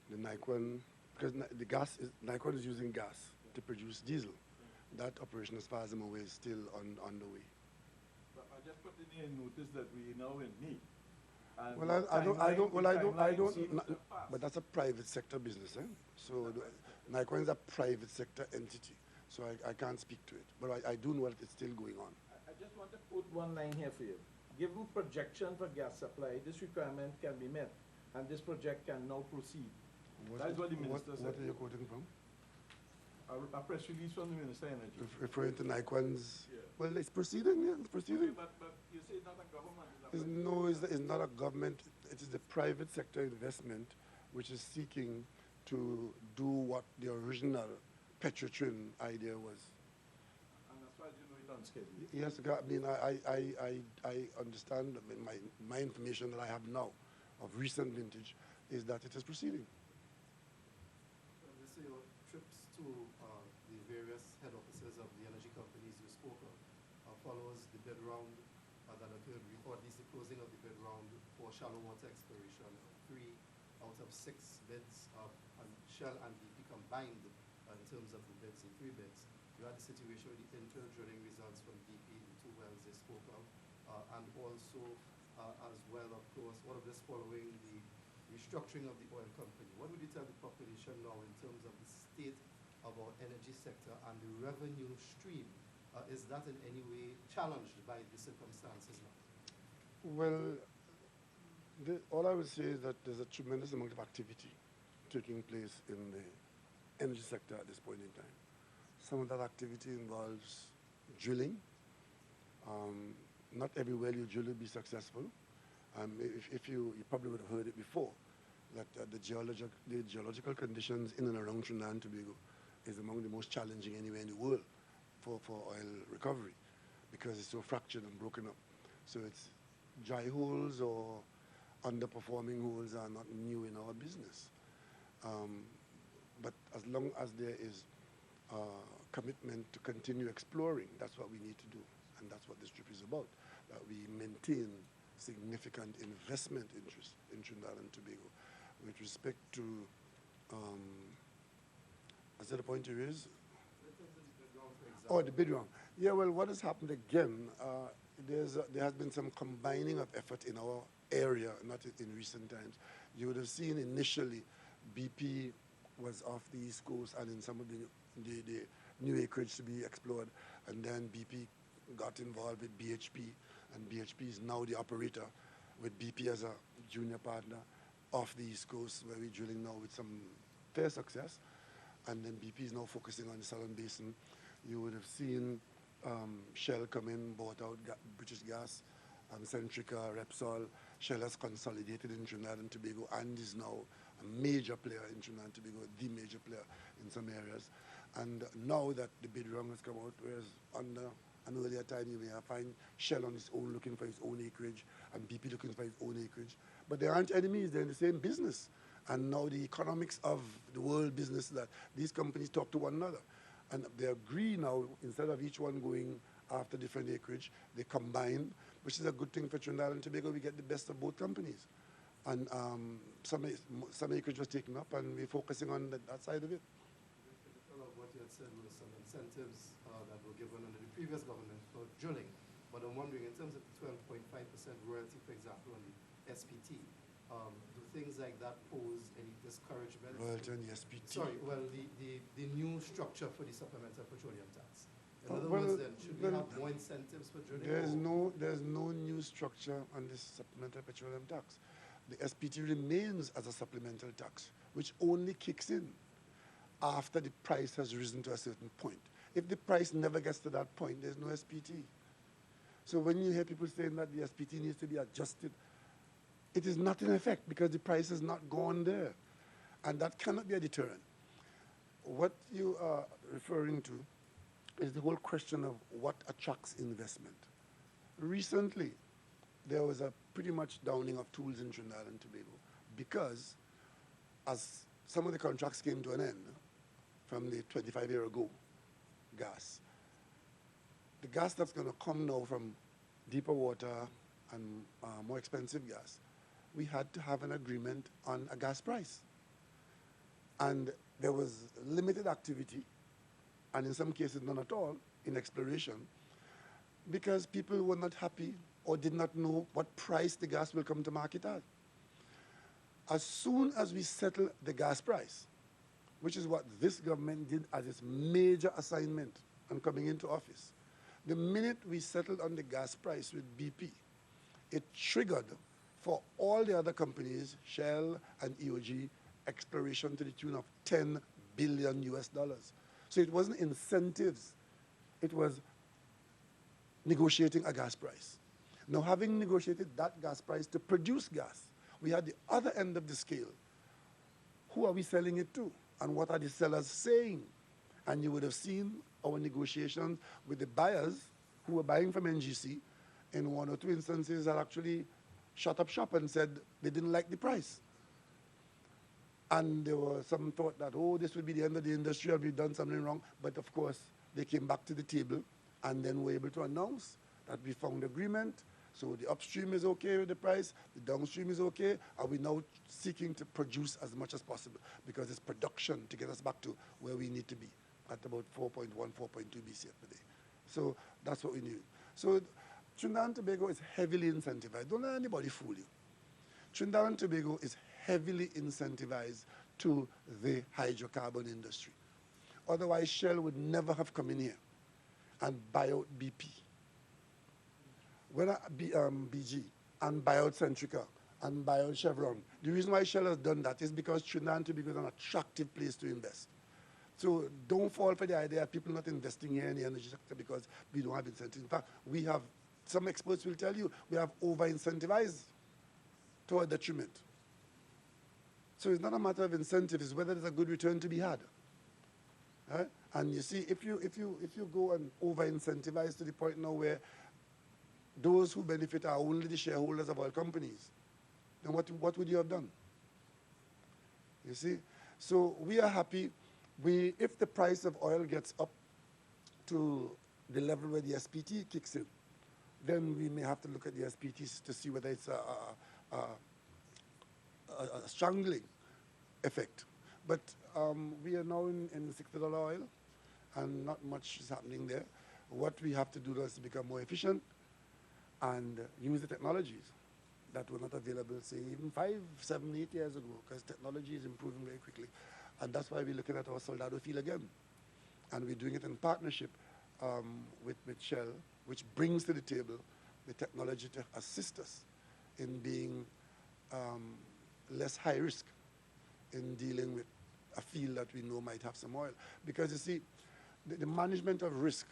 the NIQUAN, because NIQUAN is using gas to produce diesel. That operation, as far as I'm aware, is still on the way. But I just put in here notice that we now in need. Well, I don't. But that's a private sector business, eh? So NIQUAN is a private sector entity, so I can't speak to it. But I do know that it's still going on. I just want to put one line here for you. Given projection for gas supply, this requirement can be met, and this project can now proceed. That's what the minister said. What are you quoting from? A press release from the Minister of Energy. Referring to NIQUAN's. Yeah. Well, it's proceeding. Yeah, it's proceeding. Okay, but you say it's not a government. It's not a government. It is the private sector investment which is seeking to do what the original Petrotrin idea was. And as far as you know, it's on schedule. Yes, I mean, I understand. I mean, my information that I have now of recent vintage is that it is proceeding. So your trips to the various head offices of the energy companies you spoke of follows the bid round that occurred, or at least the closing of the bid round for shallow water exploration. 3 out of 6 bids, and Shell and BP combined in terms of the bids, the 3 bids. You had the situation with the infill drilling results from BP, the 2 wells they spoke of, and also as well, of course, all of this following the restructuring of the oil company. What would you tell the population now in terms of the state of our energy sector and the revenue stream? Is that in any way challenged by the circumstances now? Well, all I would say is that there's a tremendous amount of activity taking place in the energy sector at this point in time. Some of that activity involves drilling. Not every well you drill will be successful. If you probably would have heard it before, that the geological conditions in and around Trinidad and Tobago is among the most challenging anywhere in the world for oil recovery, because it's so fractured and broken up. So it's dry holes or underperforming holes are not new in our business. But as long as there is commitment to continue exploring, that's what we need to do. And that's what this trip is about, that we maintain significant investment interest in Trinidad and Tobago. With respect to, is that the point you raised? Oh, the bid round. Yeah, well, what has happened again, there has been some combining of effort in our area, not in recent times. You would have seen initially BP was off the East Coast and in some of the new acreage to be explored, and then BP got involved with BHP, and BHP is now the operator with BP as a junior partner off the East Coast, where we're drilling now with some fair success. And then BP is now focusing on the Southern Basin. You would have seen Shell come in, bought out British Gas, Centrica, Repsol. Shell has consolidated in Trinidad and Tobago and is now a major player in Trinidad and Tobago, the major player in some areas. And now that the bid round has come out, whereas under an earlier time you may have find Shell on its own looking for its own acreage and BP looking for its own acreage. But they aren't enemies, they're in the same business. And now the economics of the world business is that these companies talk to one another. And they agree now, instead of each one going after different acreage, they combine, which is a good thing for Trinidad and Tobago. We get the best of both companies. And some acreage was taken up, and we're focusing on that side of it. What you had said was some incentives that were given under the previous government for drilling. But I'm wondering, in terms of the 12.5% royalty, for example, on the SPT, do things like that pose any discouragement? Royalty on the SPT? Sorry, well, the new structure for the supplemental petroleum tax. In other words, then, should we have more incentives for drilling? There's no new structure on this supplemental petroleum tax. The SPT remains as a supplemental tax, which only kicks in after the price has risen to a certain point. If the price never gets to that point, there's no SPT. So when you hear people saying that the SPT needs to be adjusted, it is not in effect because the price has not gone there. And that cannot be a deterrent. What you are referring to is the whole question of what attracts investment. Recently, there was a pretty much downing of tools in Trinidad and Tobago because as some of the contracts came to an end from the 25-year ago gas, the gas that's going to come now from deeper water and more expensive gas, we had to have an agreement on a gas price. And there was limited activity, and in some cases none at all, in exploration, because people were not happy or did not know what price the gas will come to market at. As soon as we settle the gas price, which is what this government did as its major assignment on coming into office, the minute we settled on the gas price with BP, it triggered for all the other companies, Shell and EOG, exploration to the tune of $10 billion US. So it wasn't incentives, it was negotiating a gas price. Now, having negotiated that gas price to produce gas, we had the other end of the scale. Who are we selling it to? And what are the sellers saying? And you would have seen our negotiations with the buyers who were buying from NGC in one or two instances had actually shut up shop and said they didn't like the price. And there was some thought that, oh, this will be the end of the industry and we've done something wrong. But of course, they came back to the table and then were able to announce that we found agreement. So the upstream is okay with the price, the downstream is okay, and we're now seeking to produce as much as possible because it's production to get us back to where we need to be at about 4.1, 4.2 BCF per day. So that's what we need. So Trinidad and Tobago is heavily incentivized. Don't let anybody fool you. Trinidad and Tobago is heavily incentivized to the hydrocarbon industry. Otherwise, Shell would never have come in here and buy out BP. When BG and buy out Centrica and buy out Chevron. The reason why Shell has done that is because Trinidad and Tobago is an attractive place to invest. So don't fall for the idea of people not investing here in the energy sector because we don't have incentives. In fact, we have, some experts will tell you, we have over-incentivized to our detriment. So it's not a matter of incentive, it's whether there's a good return to be had. Right? And you see, if you go and over-incentivize to the point now where those who benefit are only the shareholders of oil companies, then what would you have done? You see? So we are happy. If the price of oil gets up to the level where the SPT kicks in, then we may have to look at the SPTs to see whether it's a strangling effect. But we are now in $60 oil, and not much is happening there. What we have to do is to become more efficient and use the technologies that were not available, say, even 5, 7, 8 years ago, because technology is improving very quickly. And that's why we're looking at our Soldado field again. And we're doing it in partnership with Shell, which brings to the table the technology to assist us in being less high risk in dealing with a field that we know might have some oil. Because you see, the management of risk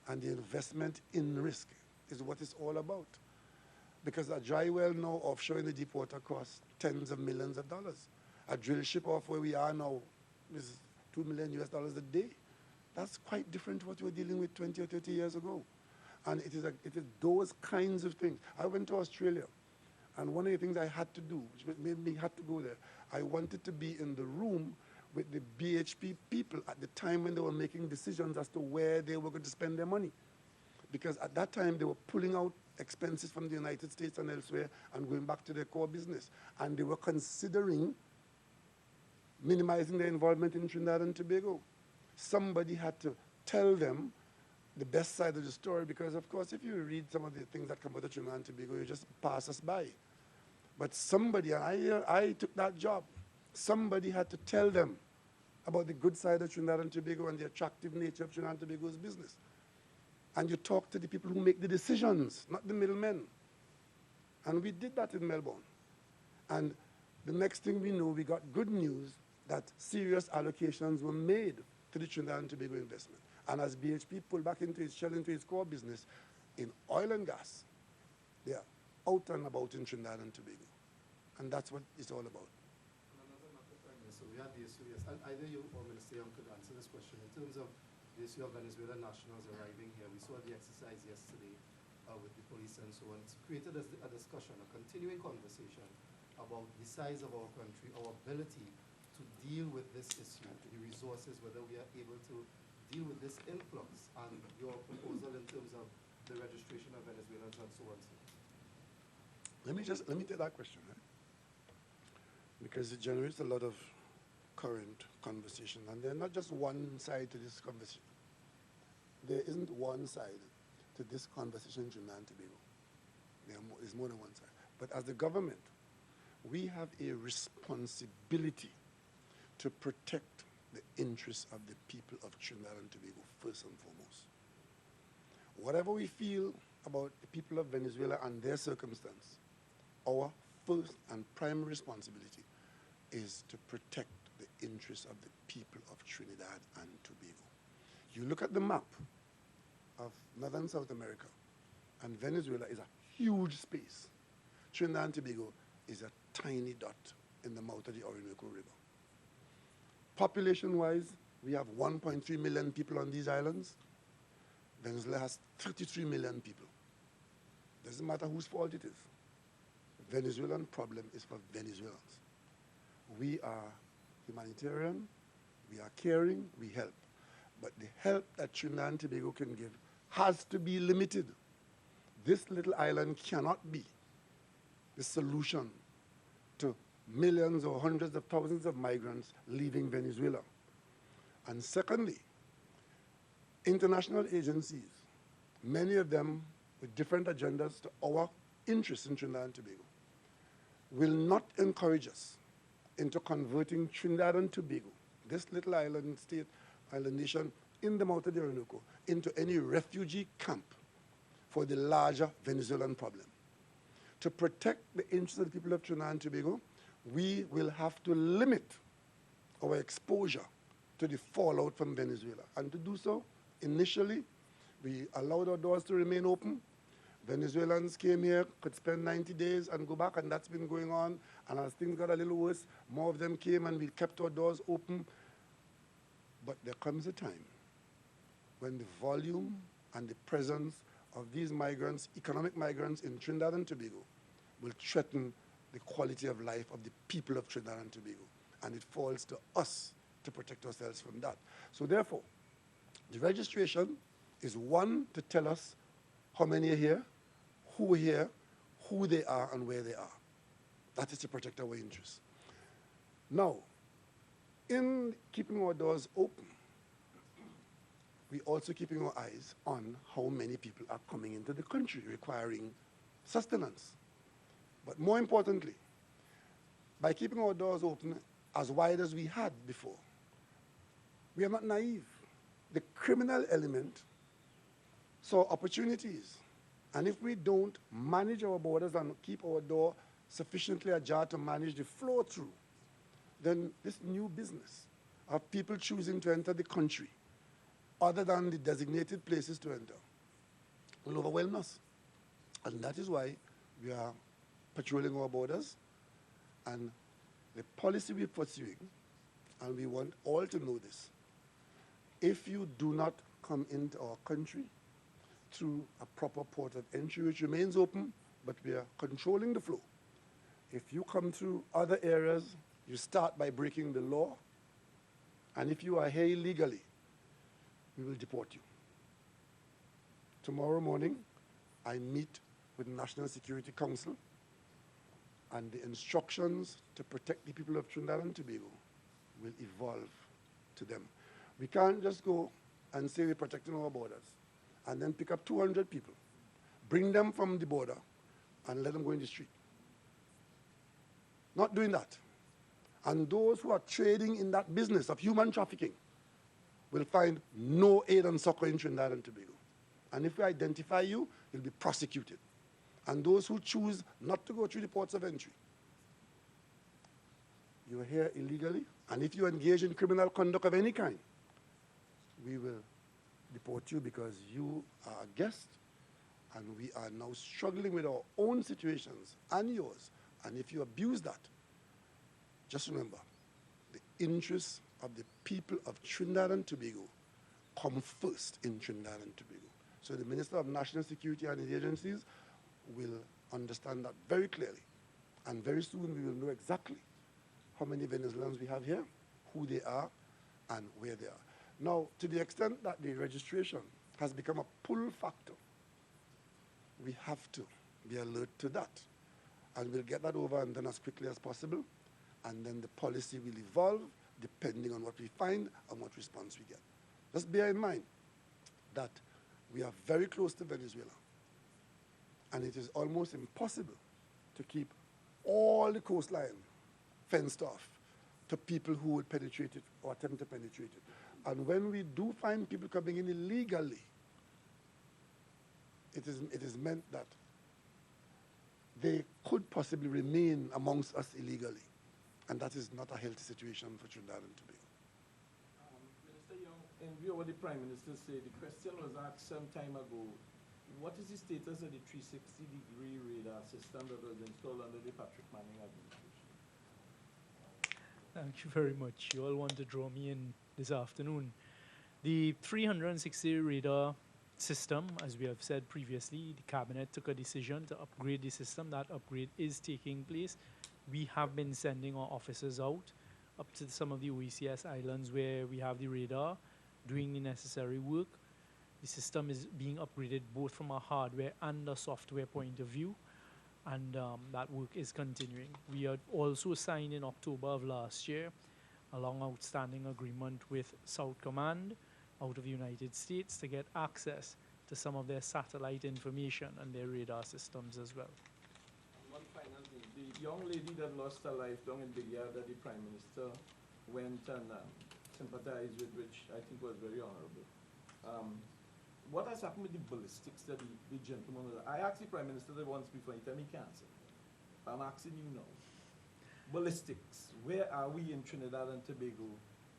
and the investment in risk is what it's all about. because a dry well now offshore in the deep water costs tens of millions of dollars. A drill ship off where we are now is $2 million US a day. That's quite different to what we were dealing with 20 or 30 years ago. And it is those kinds of things. I went to Australia, and one of the things I had to do, which made me have to go there, I wanted to be in the room with the BHP people at the time when they were making decisions as to where they were going to spend their money. Because at that time, they were pulling out expenses from the United States and elsewhere and going back to their core business. And they were considering minimizing their involvement in Trinidad and Tobago. Somebody had to tell them the best side of the story, because, of course, if you read some of the things that come out of Trinidad and Tobago, you just pass us by. But somebody, and I took that job, somebody had to tell them about the good side of Trinidad and Tobago and the attractive nature of Trinidad and Tobago's business. And you talk to the people who make the decisions, not the middlemen. And we did that in Melbourne. And the next thing we know, we got good news that serious allocations were made to the Trinidad and Tobago investment. And as BHP pulled back into its shell, into its core business, in oil and gas, they are out and about in Trinidad and Tobago. And that's what it's all about. So we had the issue, yes, and either you or Minister Young could answer this question. In terms of the issue of Venezuelan nationals arriving here, we saw the exercise yesterday with the police and so on. It's created a discussion, a continuing conversation about the size of our country, our ability to deal with this issue, the resources, whether we are able to deal with this influx, and your proposal in terms of the registration of Venezuelans and so on. Let me take that question, right? Because it generates a lot of current conversation, and there's not just one side to this conversation. There isn't one side to this conversation in Trinidad and Tobago. There's more than one side. But as the government, we have a responsibility to protect the interests of the people of Trinidad and Tobago first and foremost. Whatever we feel about the people of Venezuela and their circumstance, our first and primary responsibility is to protect the interests of the people of Trinidad and Tobago. You look at the map of Northern South America, and Venezuela is a huge space. Trinidad and Tobago is a tiny dot in the mouth of the Orinoco River. Population-wise, we have 1.3 million people on these islands. Venezuela has 33 million people. Doesn't matter whose fault it is. The Venezuelan problem is for Venezuelans. We are humanitarian, we are caring, we help. But the help that Trinidad and Tobago can give has to be limited. This little island cannot be the solution to millions or hundreds of thousands of migrants leaving Venezuela. And secondly, international agencies, many of them with different agendas to our interests in Trinidad and Tobago, will not encourage us into converting Trinidad and Tobago, this little island state, island nation in the mouth of the Orinoco, into any refugee camp for the larger Venezuelan problem. To protect the interests of the people of Trinidad and Tobago, we will have to limit our exposure to the fallout from Venezuela. And to do so, initially, we allowed our doors to remain open. Venezuelans came here, could spend 90 days and go back, and that's been going on. And as things got a little worse, more of them came, and we kept our doors open. But there comes a time when the volume and the presence of these migrants, economic migrants in Trinidad and Tobago, will threaten the quality of life of the people of Trinidad and Tobago. And it falls to us to protect ourselves from that. So therefore, the registration is one, to tell us how many are here, who they are, and where they are. That is to protect our interests. Now, in keeping our doors open, we're also keeping our eyes on how many people are coming into the country requiring sustenance. But more importantly, by keeping our doors open as wide as we had before, we are not naive. The criminal element saw opportunities. And if we don't manage our borders and keep our door sufficiently ajar to manage the flow through, then this new business of people choosing to enter the country other than the designated places to enter will overwhelm us. And that is why We are patrolling our borders, and the policy we're pursuing, and we want all to know this, if you do not come into our country through a proper port of entry, which remains open, but we are controlling the flow. If you come through other areas, you start by breaking the law, and if you are here illegally, we will deport you. Tomorrow morning, I meet with the National Security Council, and the instructions to protect the people of Trinidad and Tobago will evolve to them. We can't just go and say we're protecting our borders and then pick up 200 people, bring them from the border, and let them go in the street. Not doing that. And those who are trading in that business of human trafficking will find no aid and succor in Trinidad and Tobago. And if we identify you, you'll be prosecuted. And those who choose not to go through the ports of entry, you are here illegally, and if you engage in criminal conduct of any kind, we will deport you because you are a guest, and we are now struggling with our own situations and yours. And if you abuse that, just remember, the interests of the people of Trinidad and Tobago come first in Trinidad and Tobago. So the Minister of National Security and his agencies will understand that very clearly. And very soon we will know exactly how many Venezuelans we have here, who they are, and where they are. Now, to the extent that the registration has become a pull factor, we have to be alert to that. And we'll get that over and done as quickly as possible. And then the policy will evolve depending on what we find and what response we get. Just bear in mind that we are very close to Venezuela. And it is almost impossible to keep all the coastline fenced off to people who would penetrate it or attempt to penetrate it. And when we do find people coming in illegally, it is meant that they could possibly remain amongst us illegally. And that is not a healthy situation for Trinidad and Tobago. Minister Young, in view of what the Prime Minister said, the question was asked some time ago, what is the status of the 360-degree radar system that was installed under the Patrick Manning administration? Thank you very much. You all want to draw me in this afternoon. The 360 radar system, as we have said previously, the Cabinet took a decision to upgrade the system. That upgrade is taking place. We have been sending our officers out up to some of the OECS islands where we have the radar, doing the necessary work. The system is being upgraded both from a hardware and a software point of view, and that work is continuing. We had also signed in October of last year a long outstanding agreement with South Command out of the United States to get access to some of their satellite information and their radar systems as well. And one final thing, the young lady that lost her life down in Big Yard that the Prime Minister went and sympathized with, which I think was very honorable. What has happened with the ballistics that the gentleman was? I asked the Prime Minister that once before, he told me he can't answer. I'm asking you now. Ballistics, where are we in Trinidad and Tobago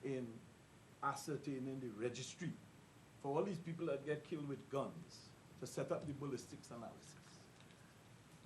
in ascertaining the registry for all these people that get killed with guns to set up the ballistics analysis?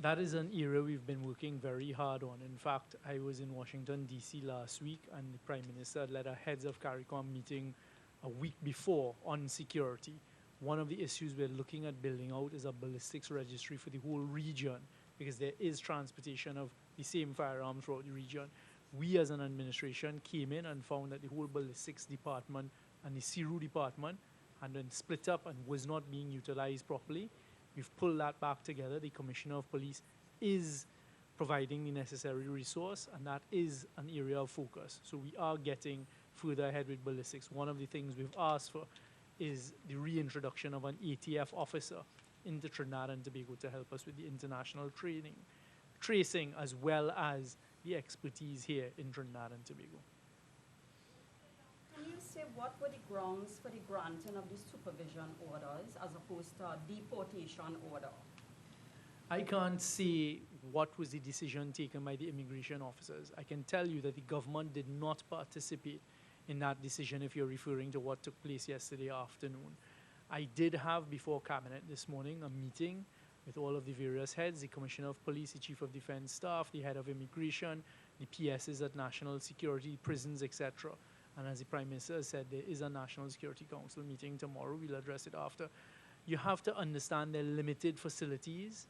That is an area we've been working very hard on. In fact, I was in Washington, D.C. last week, and the Prime Minister led a heads of CARICOM meeting a week before on security. One of the issues we're looking at building out is a ballistics registry for the whole region, because there is transportation of the same firearms throughout the region. We as an administration came in and found that the whole ballistics department and the CIRU department had been split up and was not being utilized properly. We've pulled that back together. The Commissioner of Police is providing the necessary resource, and that is an area of focus. So we are getting further ahead with ballistics. One of the things we've asked for is the reintroduction of an ATF officer into Trinidad and Tobago to help us with the international training, tracing, as well as the expertise here in Trinidad and Tobago. Can you say what were the grounds for the granting of the supervision orders as opposed to a deportation order? I can't say what was the decision taken by the immigration officers. I can tell you that the government did not participate in that decision if you're referring to what took place yesterday afternoon. I did have before Cabinet this morning a meeting with all of the various heads, the Commissioner of Police, the Chief of Defense Staff, the Head of Immigration, the PSs at National Security, prisons, etc. And as the Prime Minister has said, there is a National Security Council meeting tomorrow. We'll address it after. You have to understand there are limited facilities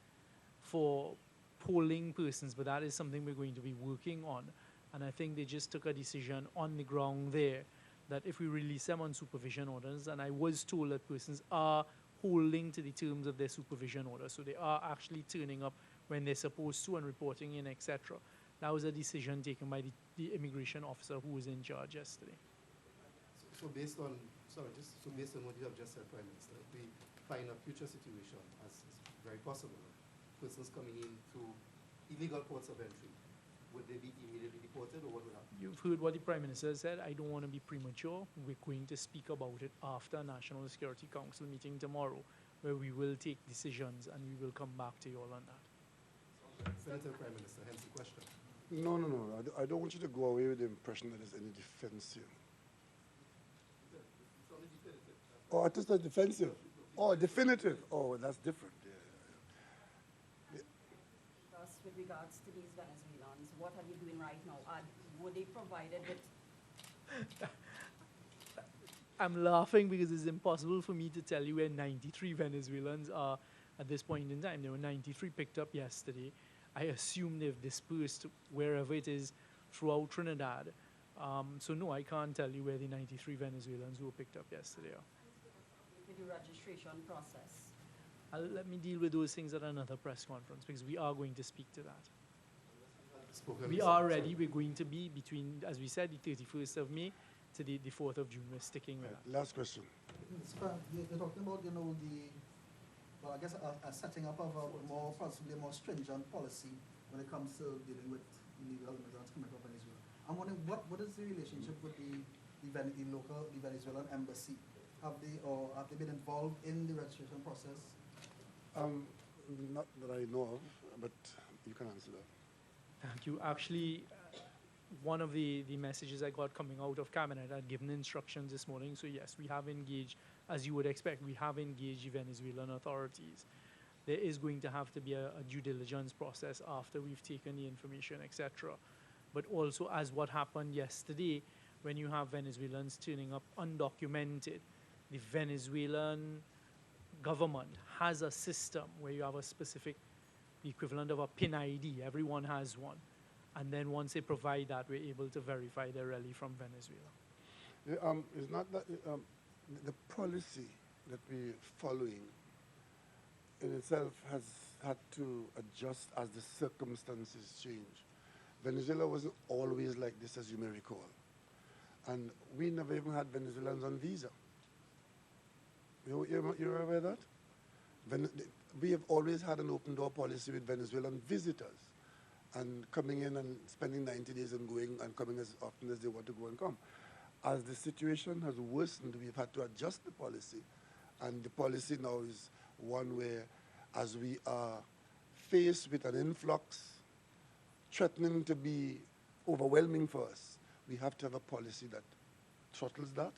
for polling persons, but that is something we're going to be working on. And I think they just took a decision on the ground there that if we release them on supervision orders, and I was told that persons are holding to the terms of their supervision order, so they are actually turning up when they're supposed to and reporting in, etc. That was a decision taken by the immigration officer who was in charge yesterday. So based on, based on what you have just said, Prime Minister, if we find a future situation, as is very possible, persons coming in through illegal ports of entry, would they be immediately deported, or what would happen? You've heard what the Prime Minister said. I don't want to be premature. We're going to speak about it after National Security Council meeting tomorrow, where we will take decisions and we will come back to you all on that. Senator, Prime Minister, hence the question. No. I don't want you to go away with the impression that there's any defense here. Oh, I just said defensive. Oh, definitive. Oh, that's different. Yeah. Just with regards to these Venezuelans, what are you doing right now? Were they provided with? I'm laughing because it's impossible for me to tell you where 93 Venezuelans are at this point in time. There were 93 picked up yesterday. I assume they've dispersed wherever it is throughout Trinidad. So no, I can't tell you where the 93 Venezuelans who were picked up yesterday are. With the registration process. Let me deal with those things at another press conference because we are going to speak to that. We are ready. We're going to be between, as we said, the 31st of May to the 4th of June. We're sticking with that. Last question. You're talking about, well, I guess a setting up of a possibly a more stringent policy when it comes to dealing with illegal immigrants coming from Venezuela. I'm wondering what is the relationship with the Venezuelan embassy? Have they been involved in the registration process? Not that I know of, but you can answer that. Thank you. Actually, one of the messages I got coming out of Cabinet, I'd given instructions this morning. So yes, we have engaged, as you would expect, we have engaged the Venezuelan authorities. There is going to have to be a due diligence process after we've taken the information, etc. But also, as what happened yesterday, when you have Venezuelans turning up undocumented, the Venezuelan government has a system where you have a specific, the equivalent of a PIN ID. Everyone has one. And then once they provide that, we're able to verify they're really from Venezuela. It's not that the policy that we're following in itself has had to adjust as the circumstances change. Venezuela wasn't always like this, as you may recall. And we never even had Venezuelans on visa. You're aware of that? We have always had an open door policy with Venezuelan visitors and coming in and spending 90 days and going and coming as often as they want to go and come. As the situation has worsened, we've had to adjust the policy. And the policy now is one where, as we are faced with an influx threatening to be overwhelming for us, we have to have a policy that throttles that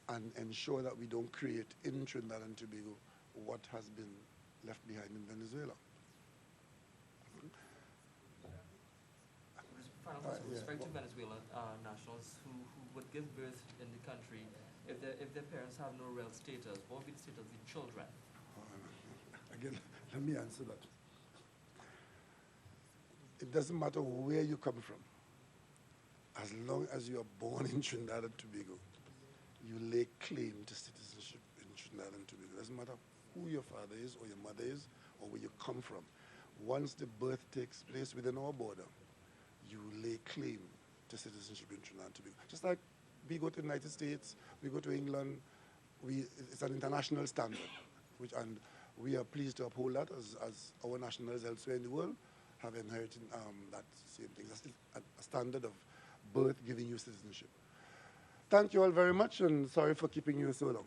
and ensure that we don't create in Trinidad and Tobago what has been left behind in Venezuela. With respect to Venezuelan nationals who would give birth in the country, if their parents have no real status, what would be the status of the children? Again, let me answer that. It doesn't matter where you come from. As long as you are born in Trinidad and Tobago, you lay claim to citizenship in Trinidad and Tobago. It doesn't matter who your father is or your mother is or where you come from. Once the birth takes place within our border, you lay claim to citizenship in Trinidad and Tobago. Just like we go to the United States, we go to England, it's an international standard, and we are pleased to uphold that as our nationals elsewhere in the world have inherited that same thing. That's a standard of birth giving you citizenship. Thank you all very much, and sorry for keeping you so long.